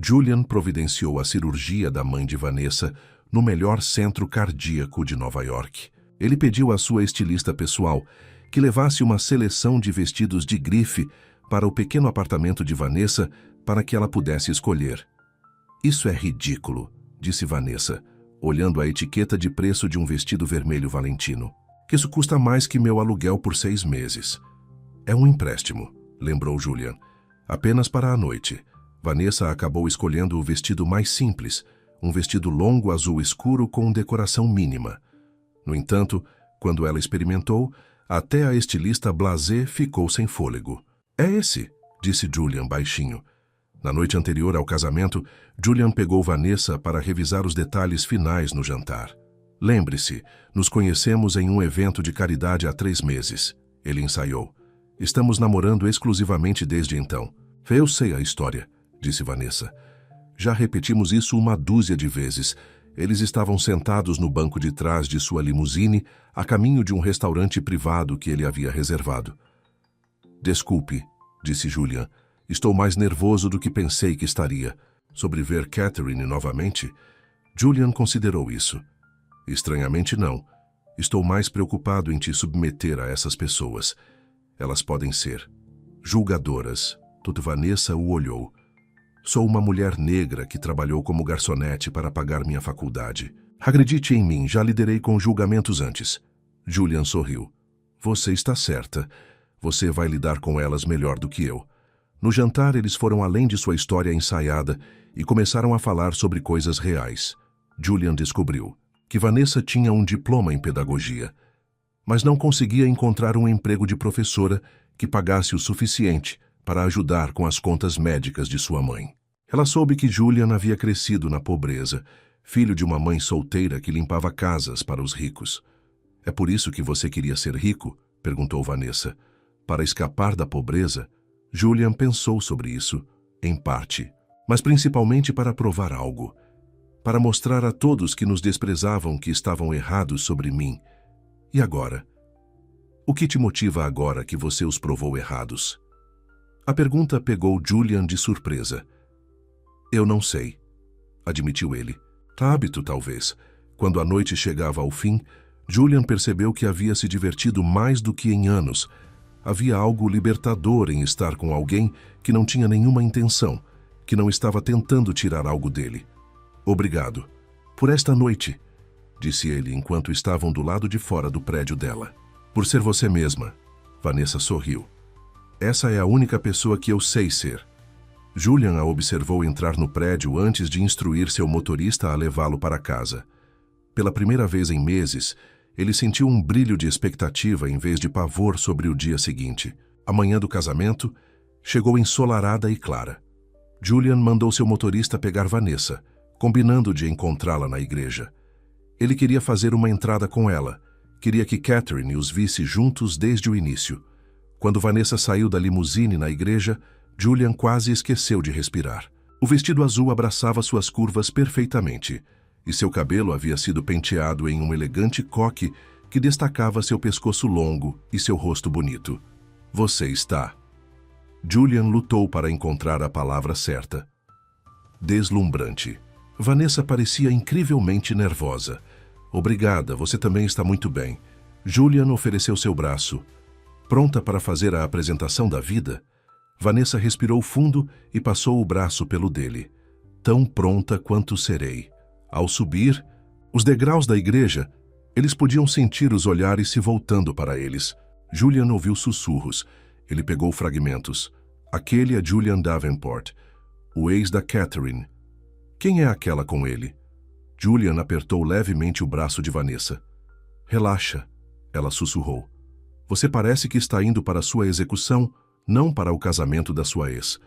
Julian providenciou a cirurgia da mãe de Vanessa no melhor centro cardíaco de Nova York. Ele pediu à sua estilista pessoal que levasse uma seleção de vestidos de grife para o pequeno apartamento de Vanessa para que ela pudesse escolher. Isso é ridículo, disse Vanessa, olhando a etiqueta de preço de um vestido vermelho Valentino. Isso custa mais que meu aluguel por 6 meses. É um empréstimo, lembrou Julian. Apenas para a noite. Vanessa acabou escolhendo o vestido mais simples, um vestido longo azul escuro com decoração mínima. No entanto, quando ela experimentou, até a estilista blasé ficou sem fôlego. É esse, disse Julian baixinho. Na noite anterior ao casamento, Julian pegou Vanessa para revisar os detalhes finais no jantar. Lembre-se, nos conhecemos em um evento de caridade há 3 meses. Ele ensaiou. Estamos namorando exclusivamente desde então. Eu sei a história, disse Vanessa. Já repetimos isso 1 dúzia de vezes. Eles estavam sentados no banco de trás de sua limusine, a caminho de um restaurante privado que ele havia reservado. Desculpe, disse Julian. Estou mais nervoso do que pensei que estaria. Sobre ver Catherine novamente? Julian considerou isso. Estranhamente não. Estou mais preocupado em te submeter a essas pessoas. Elas podem ser julgadoras. Tudo Vanessa o olhou. Sou uma mulher negra que trabalhou como garçonete para pagar minha faculdade. Acredite em mim, já liderei com julgamentos antes. Julian sorriu. Você está certa. Você vai lidar com elas melhor do que eu. No jantar, eles foram além de sua história ensaiada e começaram a falar sobre coisas reais. Julian descobriu que Vanessa tinha um diploma em pedagogia, mas não conseguia encontrar um emprego de professora que pagasse o suficiente para ajudar com as contas médicas de sua mãe. Ela soube que Julian havia crescido na pobreza, filho de uma mãe solteira que limpava casas para os ricos. É por isso que você queria ser rico? Perguntou Vanessa. Para escapar da pobreza? Julian pensou sobre isso, em parte, mas principalmente para provar algo. Para mostrar a todos que nos desprezavam que estavam errados sobre mim. E agora? O que te motiva agora que você os provou errados? A pergunta pegou Julian de surpresa. Eu não sei, admitiu ele. Hábito, talvez. Quando a noite chegava ao fim, Julian percebeu que havia se divertido mais do que em anos. Havia algo libertador em estar com alguém que não tinha nenhuma intenção, que não estava tentando tirar algo dele. Obrigado. Por esta noite, disse ele enquanto estavam do lado de fora do prédio dela. Por ser você mesma. Vanessa sorriu. Essa é a única pessoa que eu sei ser. Julian a observou entrar no prédio antes de instruir seu motorista a levá-lo para casa. Pela primeira vez em meses, ele sentiu um brilho de expectativa em vez de pavor sobre o dia seguinte. A manhã do casamento chegou ensolarada e clara. Julian mandou seu motorista pegar Vanessa, combinando de encontrá-la na igreja. Ele queria fazer uma entrada com ela. Queria que Catherine os visse juntos desde o início. Quando Vanessa saiu da limusine na igreja, Julian quase esqueceu de respirar. O vestido azul abraçava suas curvas perfeitamente, e seu cabelo havia sido penteado em um elegante coque que destacava seu pescoço longo e seu rosto bonito. Você está. Julian lutou para encontrar a palavra certa. Deslumbrante. Vanessa parecia incrivelmente nervosa. Obrigada, você também está muito bem. Julian ofereceu seu braço. Pronta para fazer a apresentação da vida? Vanessa respirou fundo e passou o braço pelo dele. Tão pronta quanto serei. Ao subir os degraus da igreja, eles podiam sentir os olhares se voltando para eles. Julian ouviu sussurros. Ele pegou fragmentos. Aquele é Julian Davenport, o ex da Catherine. Quem é aquela com ele? Julian apertou levemente o braço de Vanessa. Relaxa, ela sussurrou. Você parece que está indo para sua execução, não para o casamento da sua ex.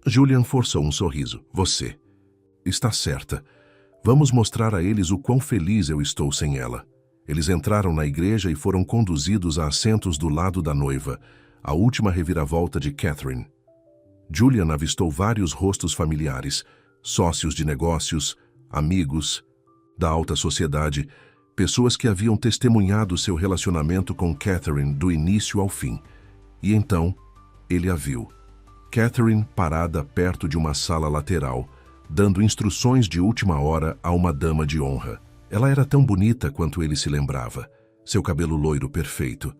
Julian forçou um sorriso. Você está certa. Vamos mostrar a eles o quão feliz eu estou sem ela. Eles entraram na igreja e foram conduzidos a assentos do lado da noiva, a última reviravolta de Catherine. Julian avistou vários rostos familiares, sócios de negócios, amigos, da alta sociedade, pessoas que haviam testemunhado seu relacionamento com Catherine do início ao fim. E então, ele a viu. Catherine parada perto de uma sala lateral, dando instruções de última hora a uma dama de honra. Ela era tão bonita quanto ele se lembrava. Seu cabelo loiro perfeito.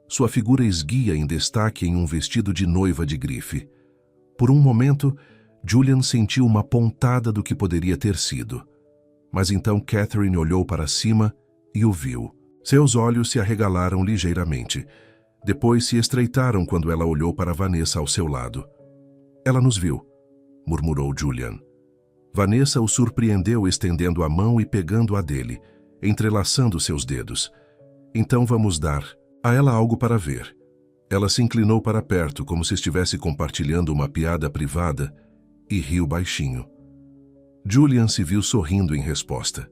Sua figura esguia em destaque em um vestido de noiva de grife. Por um momento, Julian sentiu uma pontada do que poderia ter sido. Mas então Catherine olhou para cima e o viu. Seus olhos se arregalaram ligeiramente. Depois se estreitaram quando ela olhou para Vanessa ao seu lado. Ela nos viu, murmurou Julian. Vanessa o surpreendeu estendendo a mão e pegando a dele, entrelaçando seus dedos. Então vamos dar a ela algo para ver. Ela se inclinou para perto como se estivesse compartilhando uma piada privada e riu baixinho. Julian se viu sorrindo em resposta.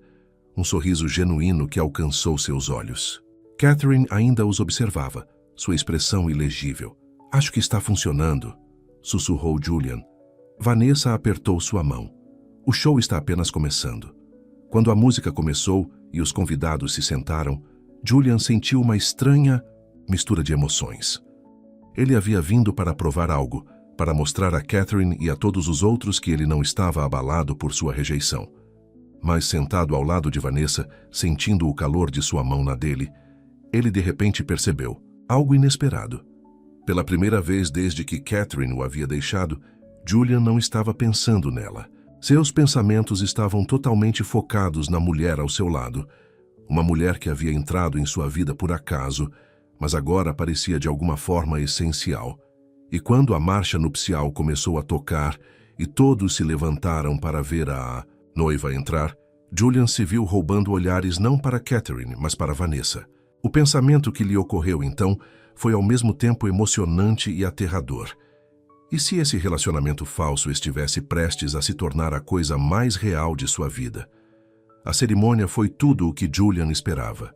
Um sorriso genuíno que alcançou seus olhos. Catherine ainda os observava, sua expressão ilegível. Acho que está funcionando, sussurrou Julian. Vanessa apertou sua mão. O show está apenas começando. Quando a música começou e os convidados se sentaram, Julian sentiu uma estranha mistura de emoções. Ele havia vindo para provar algo, para mostrar a Catherine e a todos os outros que ele não estava abalado por sua rejeição. Mas sentado ao lado de Vanessa, sentindo o calor de sua mão na dele, ele de repente percebeu algo inesperado. Pela primeira vez desde que Catherine o havia deixado, Julian não estava pensando nela. Seus pensamentos estavam totalmente focados na mulher ao seu lado. Uma mulher que havia entrado em sua vida por acaso, mas agora parecia de alguma forma essencial. E quando a marcha nupcial começou a tocar e todos se levantaram para ver a noiva entrar, Julian se viu roubando olhares não para Catherine, mas para Vanessa. O pensamento que lhe ocorreu então foi ao mesmo tempo emocionante e aterrador. E se esse relacionamento falso estivesse prestes a se tornar a coisa mais real de sua vida? A cerimônia foi tudo o que Julian esperava.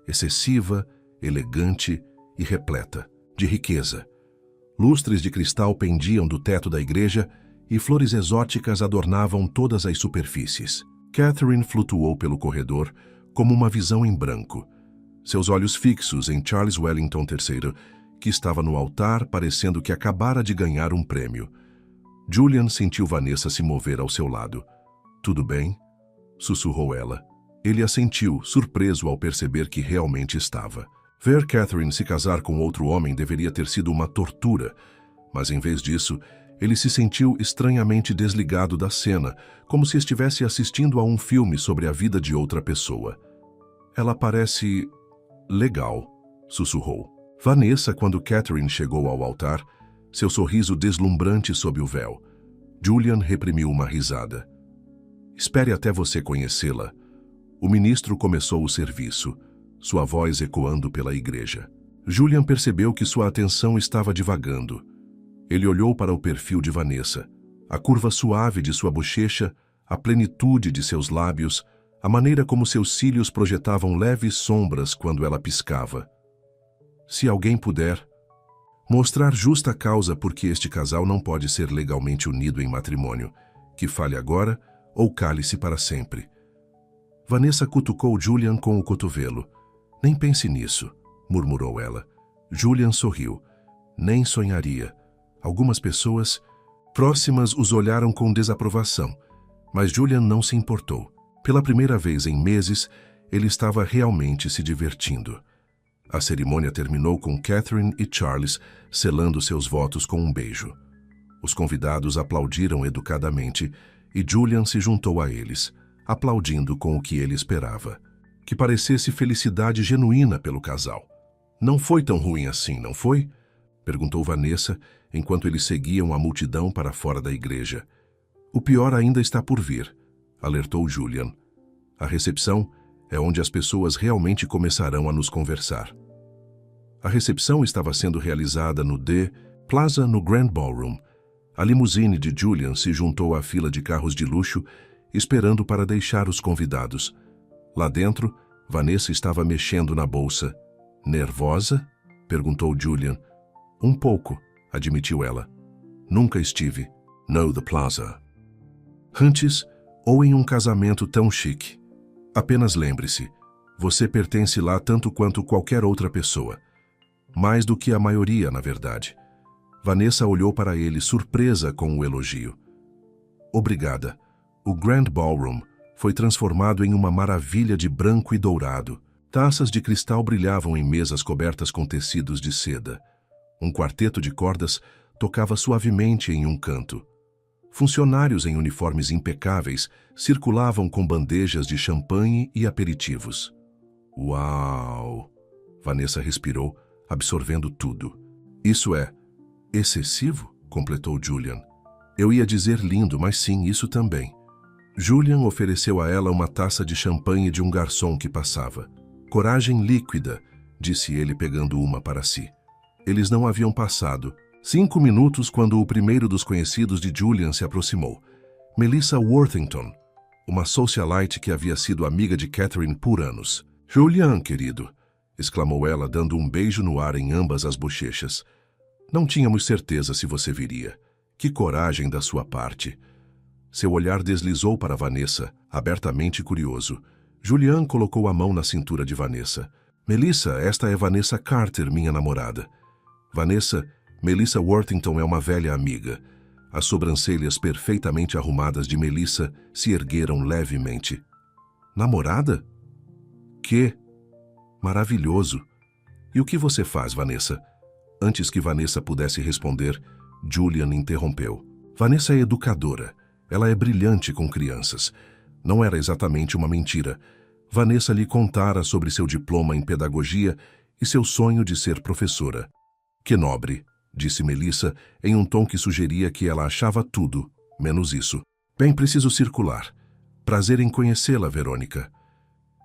Excessiva, elegante e repleta de riqueza. Lustres de cristal pendiam do teto da igreja e flores exóticas adornavam todas as superfícies. Catherine flutuou pelo corredor como uma visão em branco. Seus olhos fixos em Charles Wellington III, que estava no altar parecendo que acabara de ganhar um prêmio. Julian sentiu Vanessa se mover ao seu lado. Tudo bem? Sussurrou ela. Ele assentiu, surpreso ao perceber que realmente estava. Ver Catherine se casar com outro homem deveria ter sido uma tortura, mas em vez disso, ele se sentiu estranhamente desligado da cena, como se estivesse assistindo a um filme sobre a vida de outra pessoa. Ela parece legal, sussurrou. Vanessa, quando Catherine chegou ao altar, seu sorriso deslumbrante sob o véu. Julian reprimiu uma risada. Espere até você conhecê-la. O ministro começou o serviço, sua voz ecoando pela igreja. Julian percebeu que sua atenção estava divagando. Ele olhou para o perfil de Vanessa, a curva suave de sua bochecha, a plenitude de seus lábios, a maneira como seus cílios projetavam leves sombras quando ela piscava. Se alguém puder, mostrar justa causa por que este casal não pode ser legalmente unido em matrimônio, que fale agora ou cale-se para sempre. Vanessa cutucou Julian com o cotovelo. Nem pense nisso, murmurou ela. Julian sorriu. Nem sonharia. Algumas pessoas próximas os olharam com desaprovação, mas Julian não se importou. Pela primeira vez em meses, ele estava realmente se divertindo. A cerimônia terminou com Catherine e Charles selando seus votos com um beijo. Os convidados aplaudiram educadamente e Julian se juntou a eles, aplaudindo com o que ele esperava. Que parecesse felicidade genuína pelo casal. Não foi tão ruim assim, não foi? Perguntou Vanessa, enquanto eles seguiam a multidão para fora da igreja. O pior ainda está por vir, alertou Julian. A recepção é onde as pessoas realmente começarão a nos conversar. A recepção estava sendo realizada no The Plaza no Grand Ballroom. A limusine de Julian se juntou à fila de carros de luxo, esperando para deixar os convidados. Lá dentro, Vanessa estava mexendo na bolsa. Nervosa? Perguntou Julian. Um pouco, admitiu ela. Nunca estive no The Plaza antes ou em um casamento tão chique. Apenas lembre-se, você pertence lá tanto quanto qualquer outra pessoa. Mais do que a maioria, na verdade. Vanessa olhou para ele, surpresa com o elogio. Obrigada. O Grand Ballroom foi transformado em uma maravilha de branco e dourado. Taças de cristal brilhavam em mesas cobertas com tecidos de seda. Um quarteto de cordas tocava suavemente em um canto. Funcionários em uniformes impecáveis circulavam com bandejas de champanhe e aperitivos. Uau! Vanessa respirou, absorvendo tudo. Isso é excessivo? Completou Julian. Eu ia dizer lindo, mas sim, isso também. Julian ofereceu a ela uma taça de champanhe de um garçom que passava. Coragem líquida, disse ele pegando uma para si. Eles não haviam passado 5 minutos quando o primeiro dos conhecidos de Julian se aproximou. Melissa Worthington, uma socialite que havia sido amiga de Catherine por anos. Julian, querido, exclamou ela, dando um beijo no ar em ambas as bochechas. Não tínhamos certeza se você viria. Que coragem da sua parte. Seu olhar deslizou para Vanessa, abertamente curioso. Julian colocou a mão na cintura de Vanessa. Melissa, esta é Vanessa Carter, minha namorada. Vanessa, Melissa Worthington é uma velha amiga. As sobrancelhas perfeitamente arrumadas de Melissa se ergueram levemente. Namorada? Que? Maravilhoso. E o que você faz, Vanessa? Antes que Vanessa pudesse responder, Julian interrompeu. Vanessa é educadora. Ela é brilhante com crianças. Não era exatamente uma mentira. Vanessa lhe contara sobre seu diploma em pedagogia e seu sonho de ser professora. Que nobre, disse Melissa em um tom que sugeria que ela achava tudo, menos isso. Bem, preciso circular. Prazer em conhecê-la, Verônica.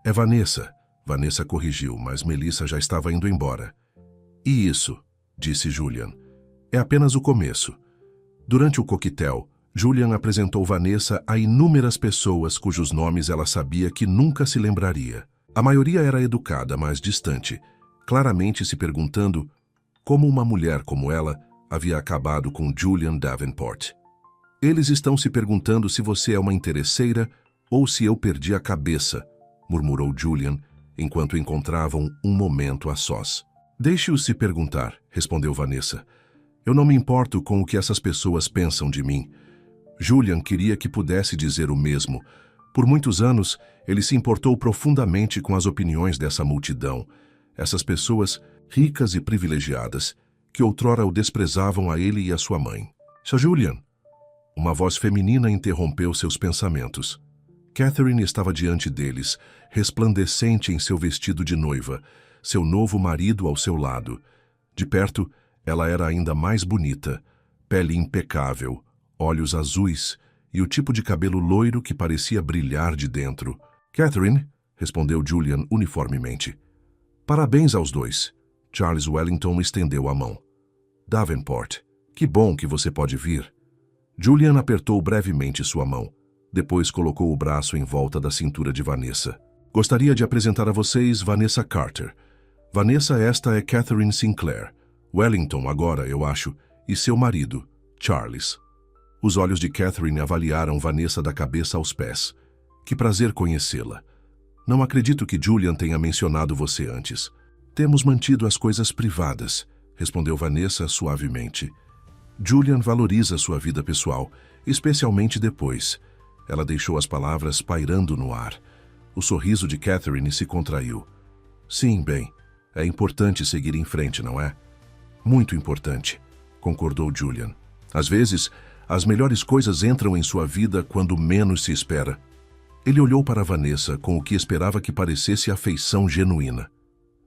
É Vanessa. Vanessa corrigiu, mas Melissa já estava indo embora. E isso, disse Julian, é apenas o começo. Durante o coquetel, Julian apresentou Vanessa a inúmeras pessoas cujos nomes ela sabia que nunca se lembraria. A maioria era educada, mas distante, claramente se perguntando como uma mulher como ela havia acabado com Julian Davenport. Eles estão se perguntando se você é uma interesseira ou se eu perdi a cabeça, murmurou Julian, enquanto encontravam um momento a sós. Deixe-os se perguntar, respondeu Vanessa. Eu não me importo com o que essas pessoas pensam de mim. Julian queria que pudesse dizer o mesmo. Por muitos anos, ele se importou profundamente com as opiniões dessa multidão. Essas pessoas ricas e privilegiadas, que outrora o desprezavam a ele e a sua mãe. Sr. Julian, uma voz feminina interrompeu seus pensamentos. Catherine estava diante deles, resplandecente em seu vestido de noiva, seu novo marido ao seu lado. De perto, ela era ainda mais bonita, pele impecável, olhos azuis e o tipo de cabelo loiro que parecia brilhar de dentro. Catherine, respondeu Julian uniformemente. Parabéns aos dois. Charles Wellington estendeu a mão. Davenport, que bom que você pode vir. Julian apertou brevemente sua mão. Depois colocou o braço em volta da cintura de Vanessa. Gostaria de apresentar a vocês Vanessa Carter. Vanessa, esta é Catherine Sinclair. Wellington agora, eu acho, e seu marido, Charles. Os olhos de Catherine avaliaram Vanessa da cabeça aos pés. Que prazer conhecê-la. Não acredito que Julian tenha mencionado você antes. Temos mantido as coisas privadas, respondeu Vanessa suavemente. Julian valoriza sua vida pessoal, especialmente depois. Ela deixou as palavras pairando no ar. O sorriso de Catherine se contraiu. Sim, bem, é importante seguir em frente, não é? Muito importante, concordou Julian. Às vezes, as melhores coisas entram em sua vida quando menos se espera. Ele olhou para Vanessa com o que esperava que parecesse afeição genuína.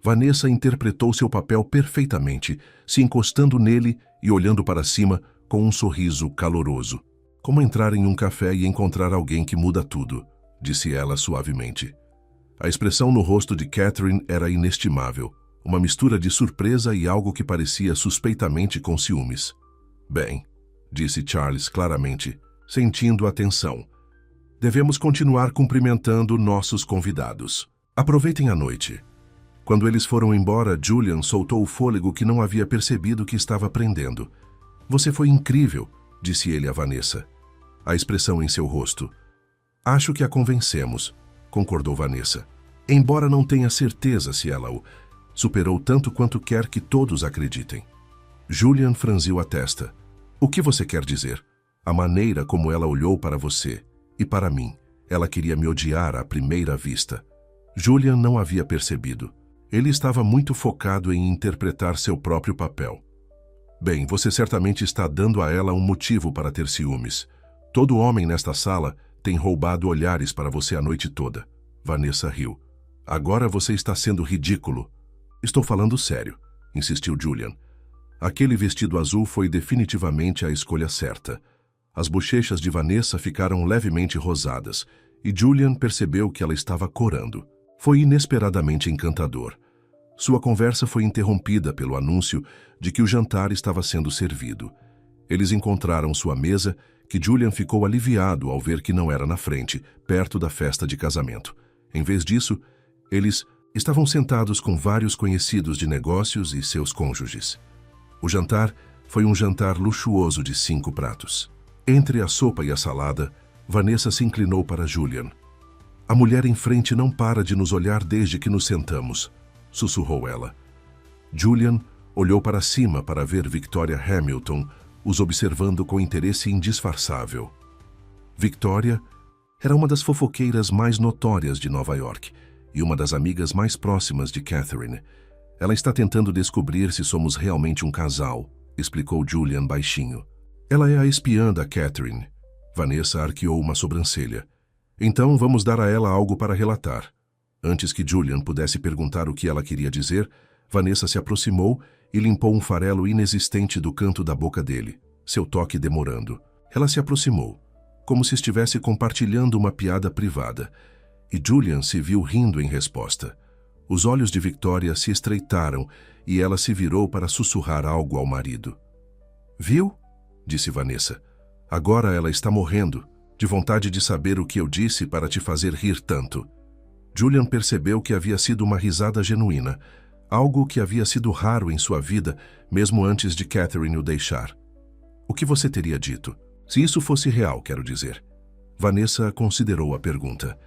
Vanessa interpretou seu papel perfeitamente, se encostando nele e olhando para cima com um sorriso caloroso. Como entrar em um café e encontrar alguém que muda tudo, disse ela suavemente. A expressão no rosto de Catherine era inestimável, uma mistura de surpresa e algo que parecia suspeitamente com ciúmes. Bem, disse Charles claramente, sentindo a tensão. Devemos continuar cumprimentando nossos convidados. Aproveitem a noite. Quando eles foram embora, Julian soltou o fôlego que não havia percebido que estava prendendo. Você foi incrível, disse ele a Vanessa. A expressão em seu rosto. Acho que a convencemos, concordou Vanessa. Embora não tenha certeza se ela o superou tanto quanto quer que todos acreditem. Julian franziu a testa. O que você quer dizer? A maneira como ela olhou para você e para mim. Ela queria me odiar à primeira vista. Julian não havia percebido. Ele estava muito focado em interpretar seu próprio papel. Bem, você certamente está dando a ela um motivo para ter ciúmes. Todo homem nesta sala tem roubado olhares para você a noite toda. Vanessa riu. Agora você está sendo ridículo. Estou falando sério, insistiu Julian. Aquele vestido azul foi definitivamente a escolha certa. As bochechas de Vanessa ficaram levemente rosadas, e Julian percebeu que ela estava corando. Foi inesperadamente encantador. Sua conversa foi interrompida pelo anúncio de que o jantar estava sendo servido. Eles encontraram sua mesa, que Julian ficou aliviado ao ver que não era na frente, perto da festa de casamento. Em vez disso, eles estavam sentados com vários conhecidos de negócios e seus cônjuges. O jantar foi um jantar luxuoso de 5 pratos. Entre a sopa e a salada, Vanessa se inclinou para Julian. A mulher em frente não para de nos olhar desde que nos sentamos, sussurrou ela. Julian olhou para cima para ver Victoria Hamilton, os observando com interesse indisfarçável. Victoria era uma das fofoqueiras mais notórias de Nova York e uma das amigas mais próximas de Catherine. Ela está tentando descobrir se somos realmente um casal, explicou Julian baixinho. Ela é a espiã da Catherine. Vanessa arqueou uma sobrancelha. Então vamos dar a ela algo para relatar. Antes que Julian pudesse perguntar o que ela queria dizer, Vanessa se aproximou e limpou um farelo inexistente do canto da boca dele, seu toque demorando. Ela se aproximou, como se estivesse compartilhando uma piada privada, e Julian se viu rindo em resposta. Os olhos de Victoria se estreitaram e ela se virou para sussurrar algo ao marido. Viu? Disse Vanessa. Agora ela está morrendo, de vontade de saber o que eu disse para te fazer rir tanto. Julian percebeu que havia sido uma risada genuína, algo que havia sido raro em sua vida, mesmo antes de Catherine o deixar. O que você teria dito? Se isso fosse real, quero dizer. Vanessa considerou a pergunta.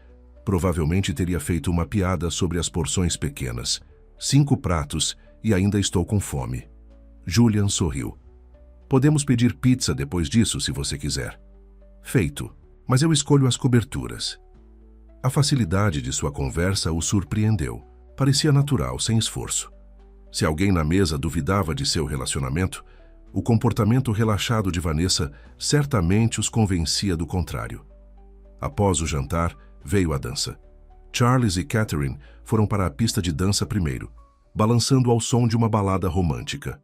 Provavelmente teria feito uma piada sobre as porções pequenas. 5 pratos e ainda estou com fome. Julian sorriu. Podemos pedir pizza depois disso, se você quiser. Feito, mas eu escolho as coberturas. A facilidade de sua conversa o surpreendeu. Parecia natural, sem esforço. Se alguém na mesa duvidava de seu relacionamento, o comportamento relaxado de Vanessa certamente os convencia do contrário. Após o jantar, veio a dança. Charles e Catherine foram para a pista de dança primeiro, balançando ao som de uma balada romântica.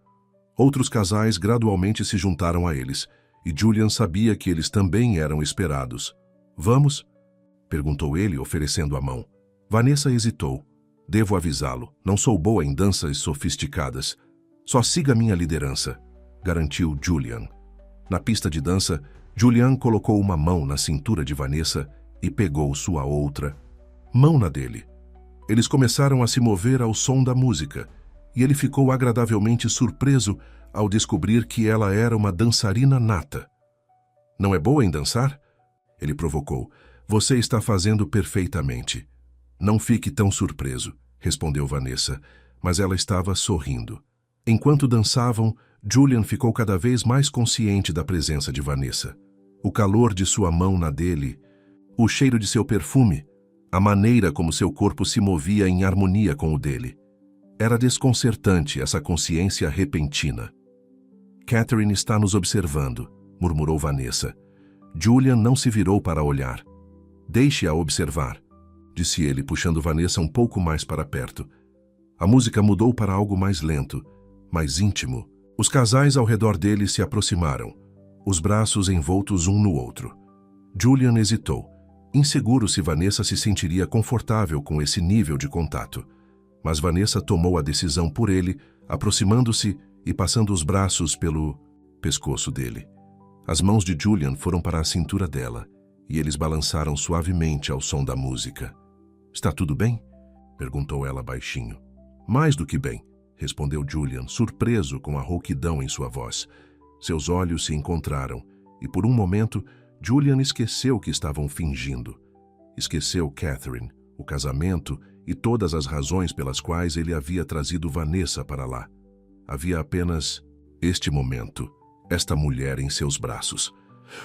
Outros casais gradualmente se juntaram a eles, e Julian sabia que eles também eram esperados. Vamos? Perguntou ele, oferecendo a mão. Vanessa hesitou. Devo avisá-lo, não sou boa em danças sofisticadas. Só siga minha liderança, garantiu Julian. Na pista de dança, Julian colocou uma mão na cintura de Vanessa e pegou sua outra mão na dele. Eles começaram a se mover ao som da música, e ele ficou agradavelmente surpreso ao descobrir que ela era uma dançarina nata. Não é boa em dançar? Ele provocou. Você está fazendo perfeitamente. Não fique tão surpreso, respondeu Vanessa, mas ela estava sorrindo. Enquanto dançavam, Julian ficou cada vez mais consciente da presença de Vanessa. O calor de sua mão na dele, o cheiro de seu perfume, a maneira como seu corpo se movia em harmonia com o dele. Era desconcertante essa consciência repentina. Catherine está nos observando, murmurou Vanessa. Julian não se virou para olhar. Deixe-a observar, disse ele, puxando Vanessa um pouco mais para perto. A música mudou para algo mais lento, mais íntimo. Os casais ao redor dele se aproximaram, os braços envoltos um no outro. Julian hesitou, inseguro se Vanessa se sentiria confortável com esse nível de contato. Mas Vanessa tomou a decisão por ele, aproximando-se e passando os braços pelo pescoço dele. As mãos de Julian foram para a cintura dela, e eles balançaram suavemente ao som da música. Está tudo bem? Perguntou ela baixinho. Mais do que bem, respondeu Julian, surpreso com a rouquidão em sua voz. Seus olhos se encontraram, e por um momento, Julian esqueceu que estavam fingindo. Esqueceu Catherine, o casamento e todas as razões pelas quais ele havia trazido Vanessa para lá. Havia apenas este momento, esta mulher em seus braços.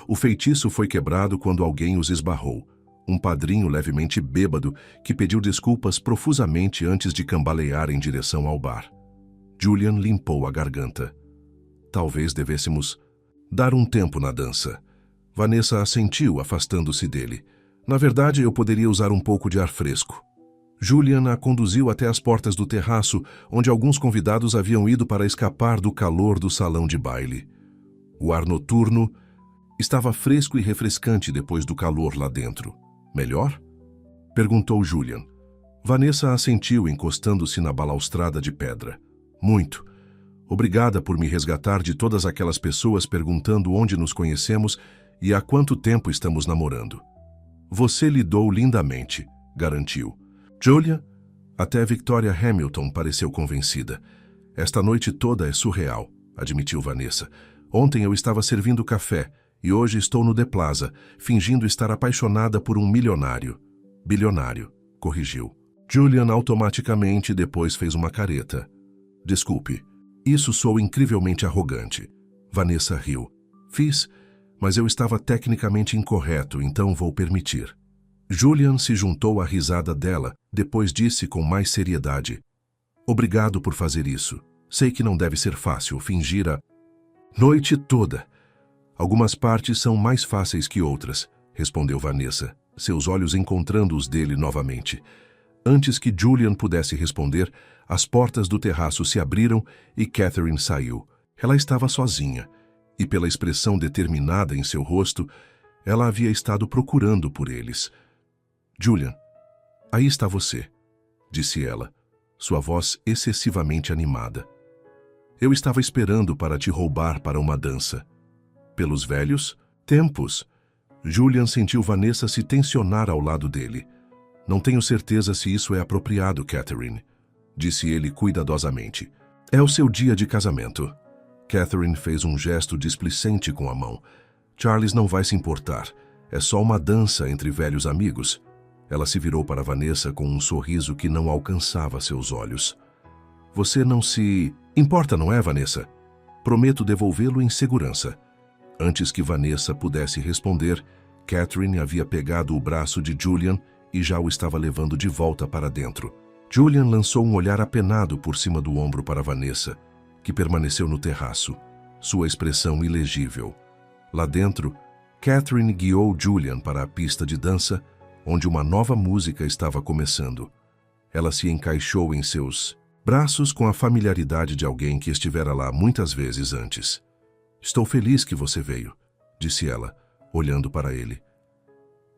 O feitiço foi quebrado quando alguém os esbarrou. Um padrinho levemente bêbado que pediu desculpas profusamente antes de cambalear em direção ao bar. Julian limpou a garganta. Talvez devêssemos dar um tempo na dança. Vanessa assentiu, afastando-se dele. Na verdade, eu poderia usar um pouco de ar fresco. Julian a conduziu até as portas do terraço, onde alguns convidados haviam ido para escapar do calor do salão de baile. O ar noturno estava fresco e refrescante depois do calor lá dentro. Melhor? Perguntou Julian. Vanessa assentiu, encostando-se na balaustrada de pedra. Muito. Obrigada por me resgatar de todas aquelas pessoas perguntando onde nos conhecemos e há quanto tempo estamos namorando. Você lidou lindamente, garantiu. Julia, até Victoria Hamilton pareceu convencida. Esta noite toda é surreal, admitiu Vanessa. Ontem eu estava servindo café e hoje estou no The Plaza, fingindo estar apaixonada por um milionário. Bilionário, corrigiu. Julian automaticamente depois fez uma careta. Desculpe, isso sou incrivelmente arrogante. Vanessa riu. Fiz, mas eu estava tecnicamente incorreto, então vou permitir. Julian se juntou à risada dela, depois disse com mais seriedade. Obrigado por fazer isso. Sei que não deve ser fácil fingir a noite toda. Algumas partes são mais fáceis que outras, respondeu Vanessa, seus olhos encontrando os dele novamente. Antes que Julian pudesse responder, as portas do terraço se abriram e Catherine saiu. Ela estava sozinha, e pela expressão determinada em seu rosto, ela havia estado procurando por eles. Julian, aí está você, disse ela, sua voz excessivamente animada. Eu estava esperando para te roubar para uma dança. Pelos velhos tempos. Julian sentiu Vanessa se tensionar ao lado dele. Não tenho certeza se isso é apropriado, Catherine, disse ele cuidadosamente. É o seu dia de casamento. Catherine fez um gesto displicente com a mão. Charles não vai se importar. É só uma dança entre velhos amigos. Ela se virou para Vanessa com um sorriso que não alcançava seus olhos. Você não se importa, não é, Vanessa? Prometo devolvê-lo em segurança. Antes que Vanessa pudesse responder, Catherine havia pegado o braço de Julian e já o estava levando de volta para dentro. Julian lançou um olhar apenado por cima do ombro para Vanessa, que permaneceu no terraço, sua expressão ilegível. Lá dentro, Catherine guiou Julian para a pista de dança, onde uma nova música estava começando. Ela se encaixou em seus braços com a familiaridade de alguém que estivera lá muitas vezes antes. Estou feliz que você veio, disse ela, olhando para ele.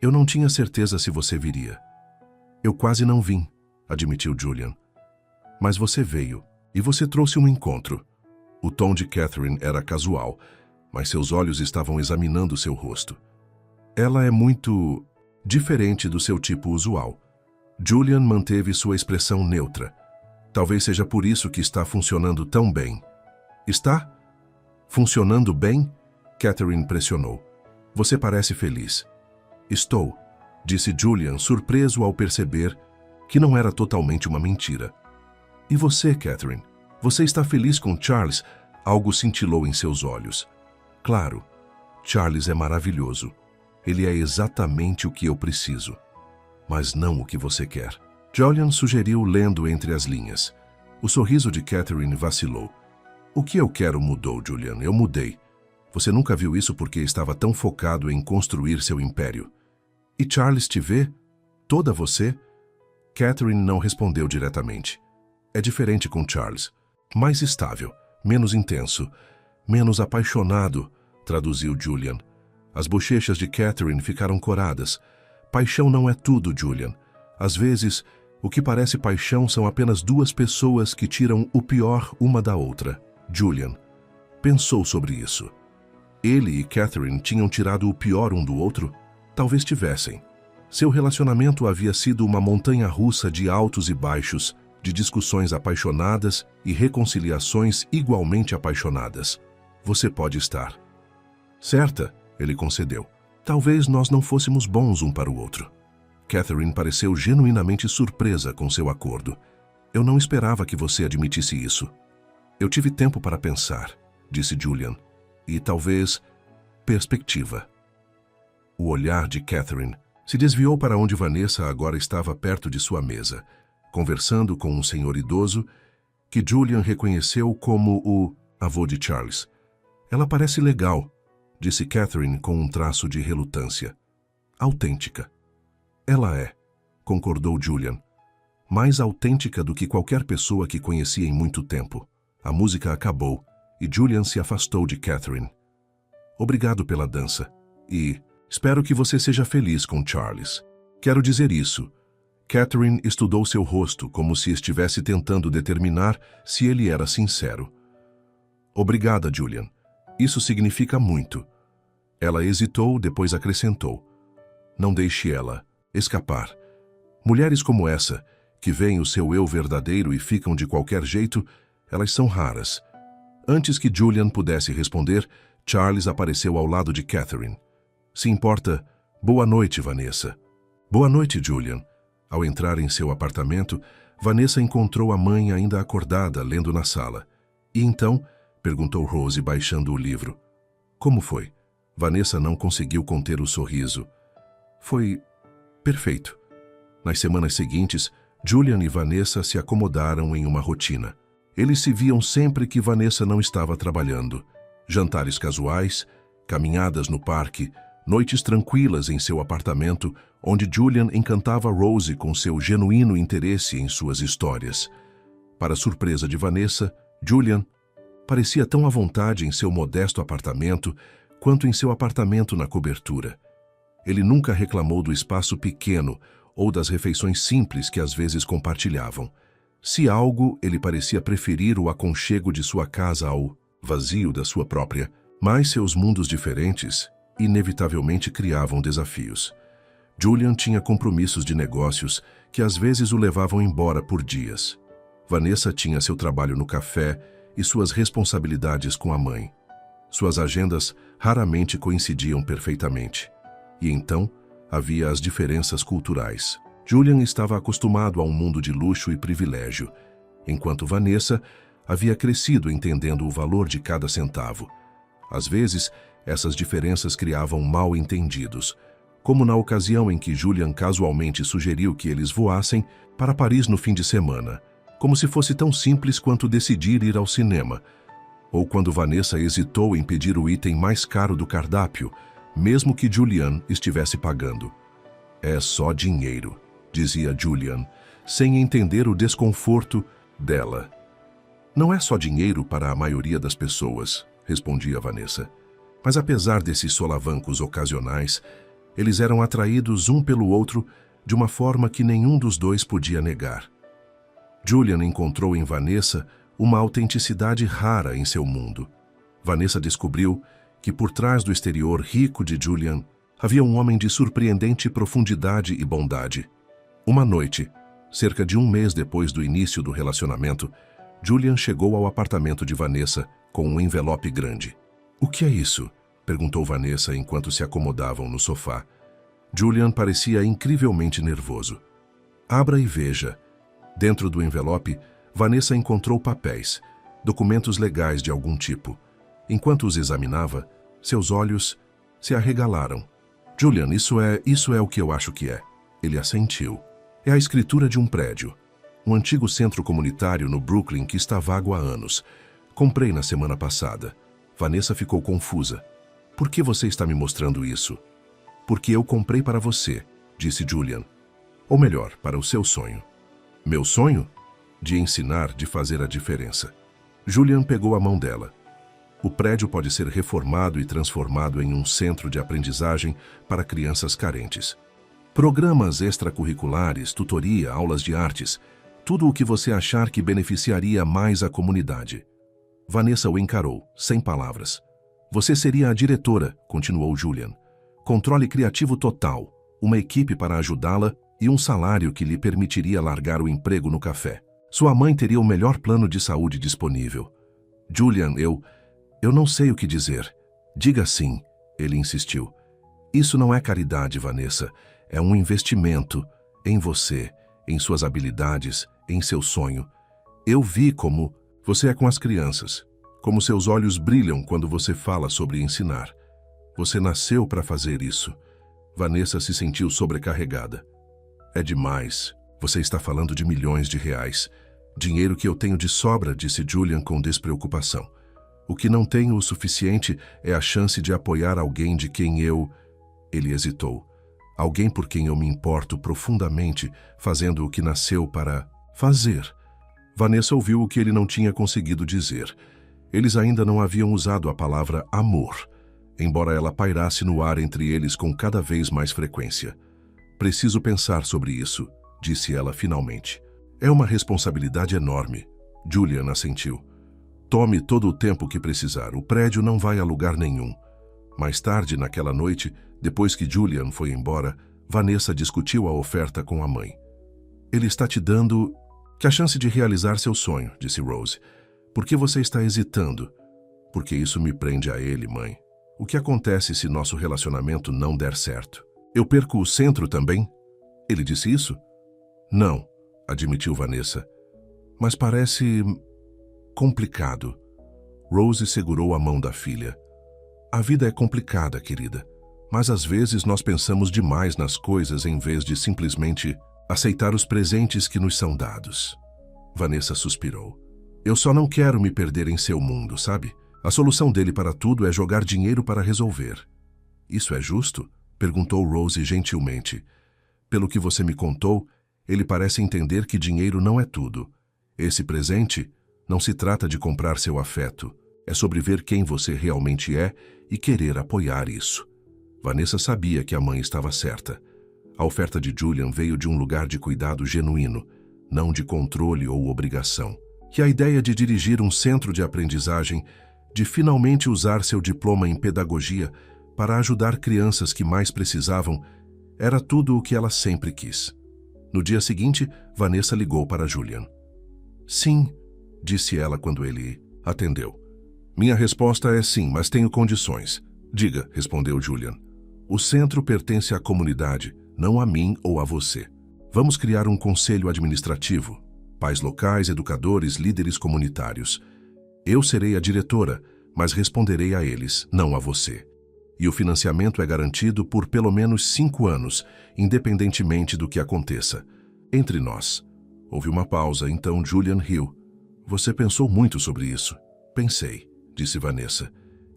Eu não tinha certeza se você viria. Eu quase não vim, admitiu Julian. Mas você veio, e você trouxe um encontro. O tom de Catherine era casual, mas seus olhos estavam examinando seu rosto. Ela é muito diferente do seu tipo usual. Julian manteve sua expressão neutra. Talvez seja por isso que está funcionando tão bem. Está? Funcionando bem? Catherine pressionou. Você parece feliz. Estou, disse Julian, surpreso ao perceber que não era totalmente uma mentira. E você, Catherine? Você está feliz com Charles? Algo cintilou em seus olhos. Claro, Charles é maravilhoso. Ele é exatamente o que eu preciso. Mas não o que você quer. Julian sugeriu, lendo entre as linhas. O sorriso de Catherine vacilou. O que eu quero mudou, Julian. Eu mudei. Você nunca viu isso porque estava tão focado em construir seu império. E Charles te vê? Toda você? Catherine não respondeu diretamente. É diferente com Charles. Mais estável, menos intenso, menos apaixonado, traduziu Julian. As bochechas de Catherine ficaram coradas. Paixão não é tudo, Julian. Às vezes, o que parece paixão são apenas duas pessoas que tiram o pior uma da outra. Julian pensou sobre isso. Ele e Catherine tinham tirado o pior um do outro? Talvez tivessem. Seu relacionamento havia sido uma montanha-russa de altos e baixos, de discussões apaixonadas e reconciliações igualmente apaixonadas. Você pode estar certa, ele concedeu. Talvez nós não fôssemos bons um para o outro. Catherine pareceu genuinamente surpresa com seu acordo. Eu não esperava que você admitisse isso. Eu tive tempo para pensar, disse Julian, e talvez perspectiva. O olhar de Catherine se desviou para onde Vanessa agora estava perto de sua mesa, conversando com um senhor idoso que Julian reconheceu como o avô de Charles. Ela parece legal, disse Catherine com um traço de relutância. Autêntica. Ela é, concordou Julian, mais autêntica do que qualquer pessoa que conhecia em muito tempo. A música acabou e Julian se afastou de Catherine. Obrigado pela dança e espero que você seja feliz com Charles. Quero dizer isso. Catherine estudou seu rosto como se estivesse tentando determinar se ele era sincero. Obrigada, Julian. Isso significa muito. Ela hesitou, depois acrescentou. Não deixe ela escapar. Mulheres como essa, que veem o seu eu verdadeiro e ficam de qualquer jeito, elas são raras. Antes que Julian pudesse responder, Charles apareceu ao lado de Catherine. Se importa, boa noite, Vanessa. Boa noite, Julian. Ao entrar em seu apartamento, Vanessa encontrou a mãe ainda acordada, lendo na sala. E então, perguntou Rose, baixando o livro. Como foi? Vanessa não conseguiu conter o sorriso. Foi perfeito. Nas semanas seguintes, Julian e Vanessa se acomodaram em uma rotina. Eles se viam sempre que Vanessa não estava trabalhando. Jantares casuais, caminhadas no parque, noites tranquilas em seu apartamento, onde Julian encantava Rose com seu genuíno interesse em suas histórias. Para surpresa de Vanessa, Julian parecia tão à vontade em seu modesto apartamento quanto em seu apartamento na cobertura. Ele nunca reclamou do espaço pequeno ou das refeições simples que às vezes compartilhavam. Se algo, ele parecia preferir o aconchego de sua casa ao vazio da sua própria, mas seus mundos diferentes inevitavelmente criavam desafios. Julian tinha compromissos de negócios que às vezes o levavam embora por dias. Vanessa tinha seu trabalho no café e suas responsabilidades com a mãe. Suas agendas raramente coincidiam perfeitamente. E então, havia as diferenças culturais. Julian estava acostumado a um mundo de luxo e privilégio, enquanto Vanessa havia crescido entendendo o valor de cada centavo. Às vezes, essas diferenças criavam mal-entendidos, como na ocasião em que Julian casualmente sugeriu que eles voassem para Paris no fim de semana, como se fosse tão simples quanto decidir ir ao cinema, ou quando Vanessa hesitou em pedir o item mais caro do cardápio, mesmo que Julian estivesse pagando. É só dinheiro, dizia Julian, sem entender o desconforto dela. Não é só dinheiro para a maioria das pessoas, respondia Vanessa. Mas apesar desses solavancos ocasionais, eles eram atraídos um pelo outro de uma forma que nenhum dos dois podia negar. Julian encontrou em Vanessa uma autenticidade rara em seu mundo. Vanessa descobriu que por trás do exterior rico de Julian havia um homem de surpreendente profundidade e bondade. Uma noite, cerca de um mês depois do início do relacionamento, Julian chegou ao apartamento de Vanessa com um envelope grande. O que é isso? Perguntou Vanessa enquanto se acomodavam no sofá. Julian parecia incrivelmente nervoso. Abra e veja. Dentro do envelope, Vanessa encontrou papéis, documentos legais de algum tipo. Enquanto os examinava, seus olhos se arregalaram. Julian, isso é o que eu acho que é. Ele assentiu. É a escritura de um prédio. Um antigo centro comunitário no Brooklyn que está vago há anos. Comprei na semana passada. Vanessa ficou confusa. Por que você está me mostrando isso? Porque eu comprei para você, disse Julian. Ou melhor, para o seu sonho. Meu sonho? De ensinar, de fazer a diferença. Julian pegou a mão dela. O prédio pode ser reformado e transformado em um centro de aprendizagem para crianças carentes. Programas extracurriculares, tutoria, aulas de artes, tudo o que você achar que beneficiaria mais a comunidade. Vanessa o encarou, sem palavras. Você seria a diretora, continuou Julian. Controle criativo total, uma equipe para ajudá-la e um salário que lhe permitiria largar o emprego no café. Sua mãe teria o melhor plano de saúde disponível. Julian, eu não sei o que dizer. Diga sim, ele insistiu. Isso não é caridade, Vanessa. É um investimento em você, em suas habilidades, em seu sonho. Eu vi como você é com as crianças, como seus olhos brilham quando você fala sobre ensinar. Você nasceu para fazer isso. Vanessa se sentiu sobrecarregada. É demais. Você está falando de milhões de reais. Dinheiro que eu tenho de sobra, disse Julian com despreocupação. O que não tenho o suficiente é a chance de apoiar alguém de quem eu... Ele hesitou. Alguém por quem eu me importo profundamente, fazendo o que nasceu para fazer. Vanessa ouviu o que ele não tinha conseguido dizer. Eles ainda não haviam usado a palavra amor, embora ela pairasse no ar entre eles com cada vez mais frequência. Preciso pensar sobre isso, disse ela finalmente. É uma responsabilidade enorme. Julian assentiu. Tome todo o tempo que precisar, o prédio não vai a lugar nenhum. Mais tarde, naquela noite, depois que Julian foi embora, Vanessa discutiu a oferta com a mãe. Ele está te dando a chance de realizar seu sonho, disse Rose. Por que você está hesitando? Porque isso me prende a ele, mãe. O que acontece se nosso relacionamento não der certo? Eu perco o centro também? Ele disse isso? Não, admitiu Vanessa. Mas parece complicado. Rose segurou a mão da filha. A vida é complicada, querida. Mas às vezes nós pensamos demais nas coisas em vez de simplesmente aceitar os presentes que nos são dados. Vanessa suspirou. Eu só não quero me perder em seu mundo, sabe? A solução dele para tudo é jogar dinheiro para resolver. Isso é justo? Perguntou Rose gentilmente. Pelo que você me contou, ele parece entender que dinheiro não é tudo. Esse presente não se trata de comprar seu afeto. É sobre ver quem você realmente é e querer apoiar isso. Vanessa sabia que a mãe estava certa. A oferta de Julian veio de um lugar de cuidado genuíno, não de controle ou obrigação. E a ideia de dirigir um centro de aprendizagem, de finalmente usar seu diploma em pedagogia para ajudar crianças que mais precisavam, era tudo o que ela sempre quis. No dia seguinte, Vanessa ligou para Julian. Sim, disse ela quando ele atendeu. Minha resposta é sim, mas tenho condições. Diga, respondeu Julian. O centro pertence à comunidade, não a mim ou a você. Vamos criar um conselho administrativo. Pais locais, educadores, líderes comunitários. Eu serei a diretora, mas responderei a eles, não a você. E o financiamento é garantido por pelo menos 5 anos, independentemente do que aconteça. Entre nós. Houve uma pausa, então Julian riu. Você pensou muito sobre isso. Pensei, disse Vanessa.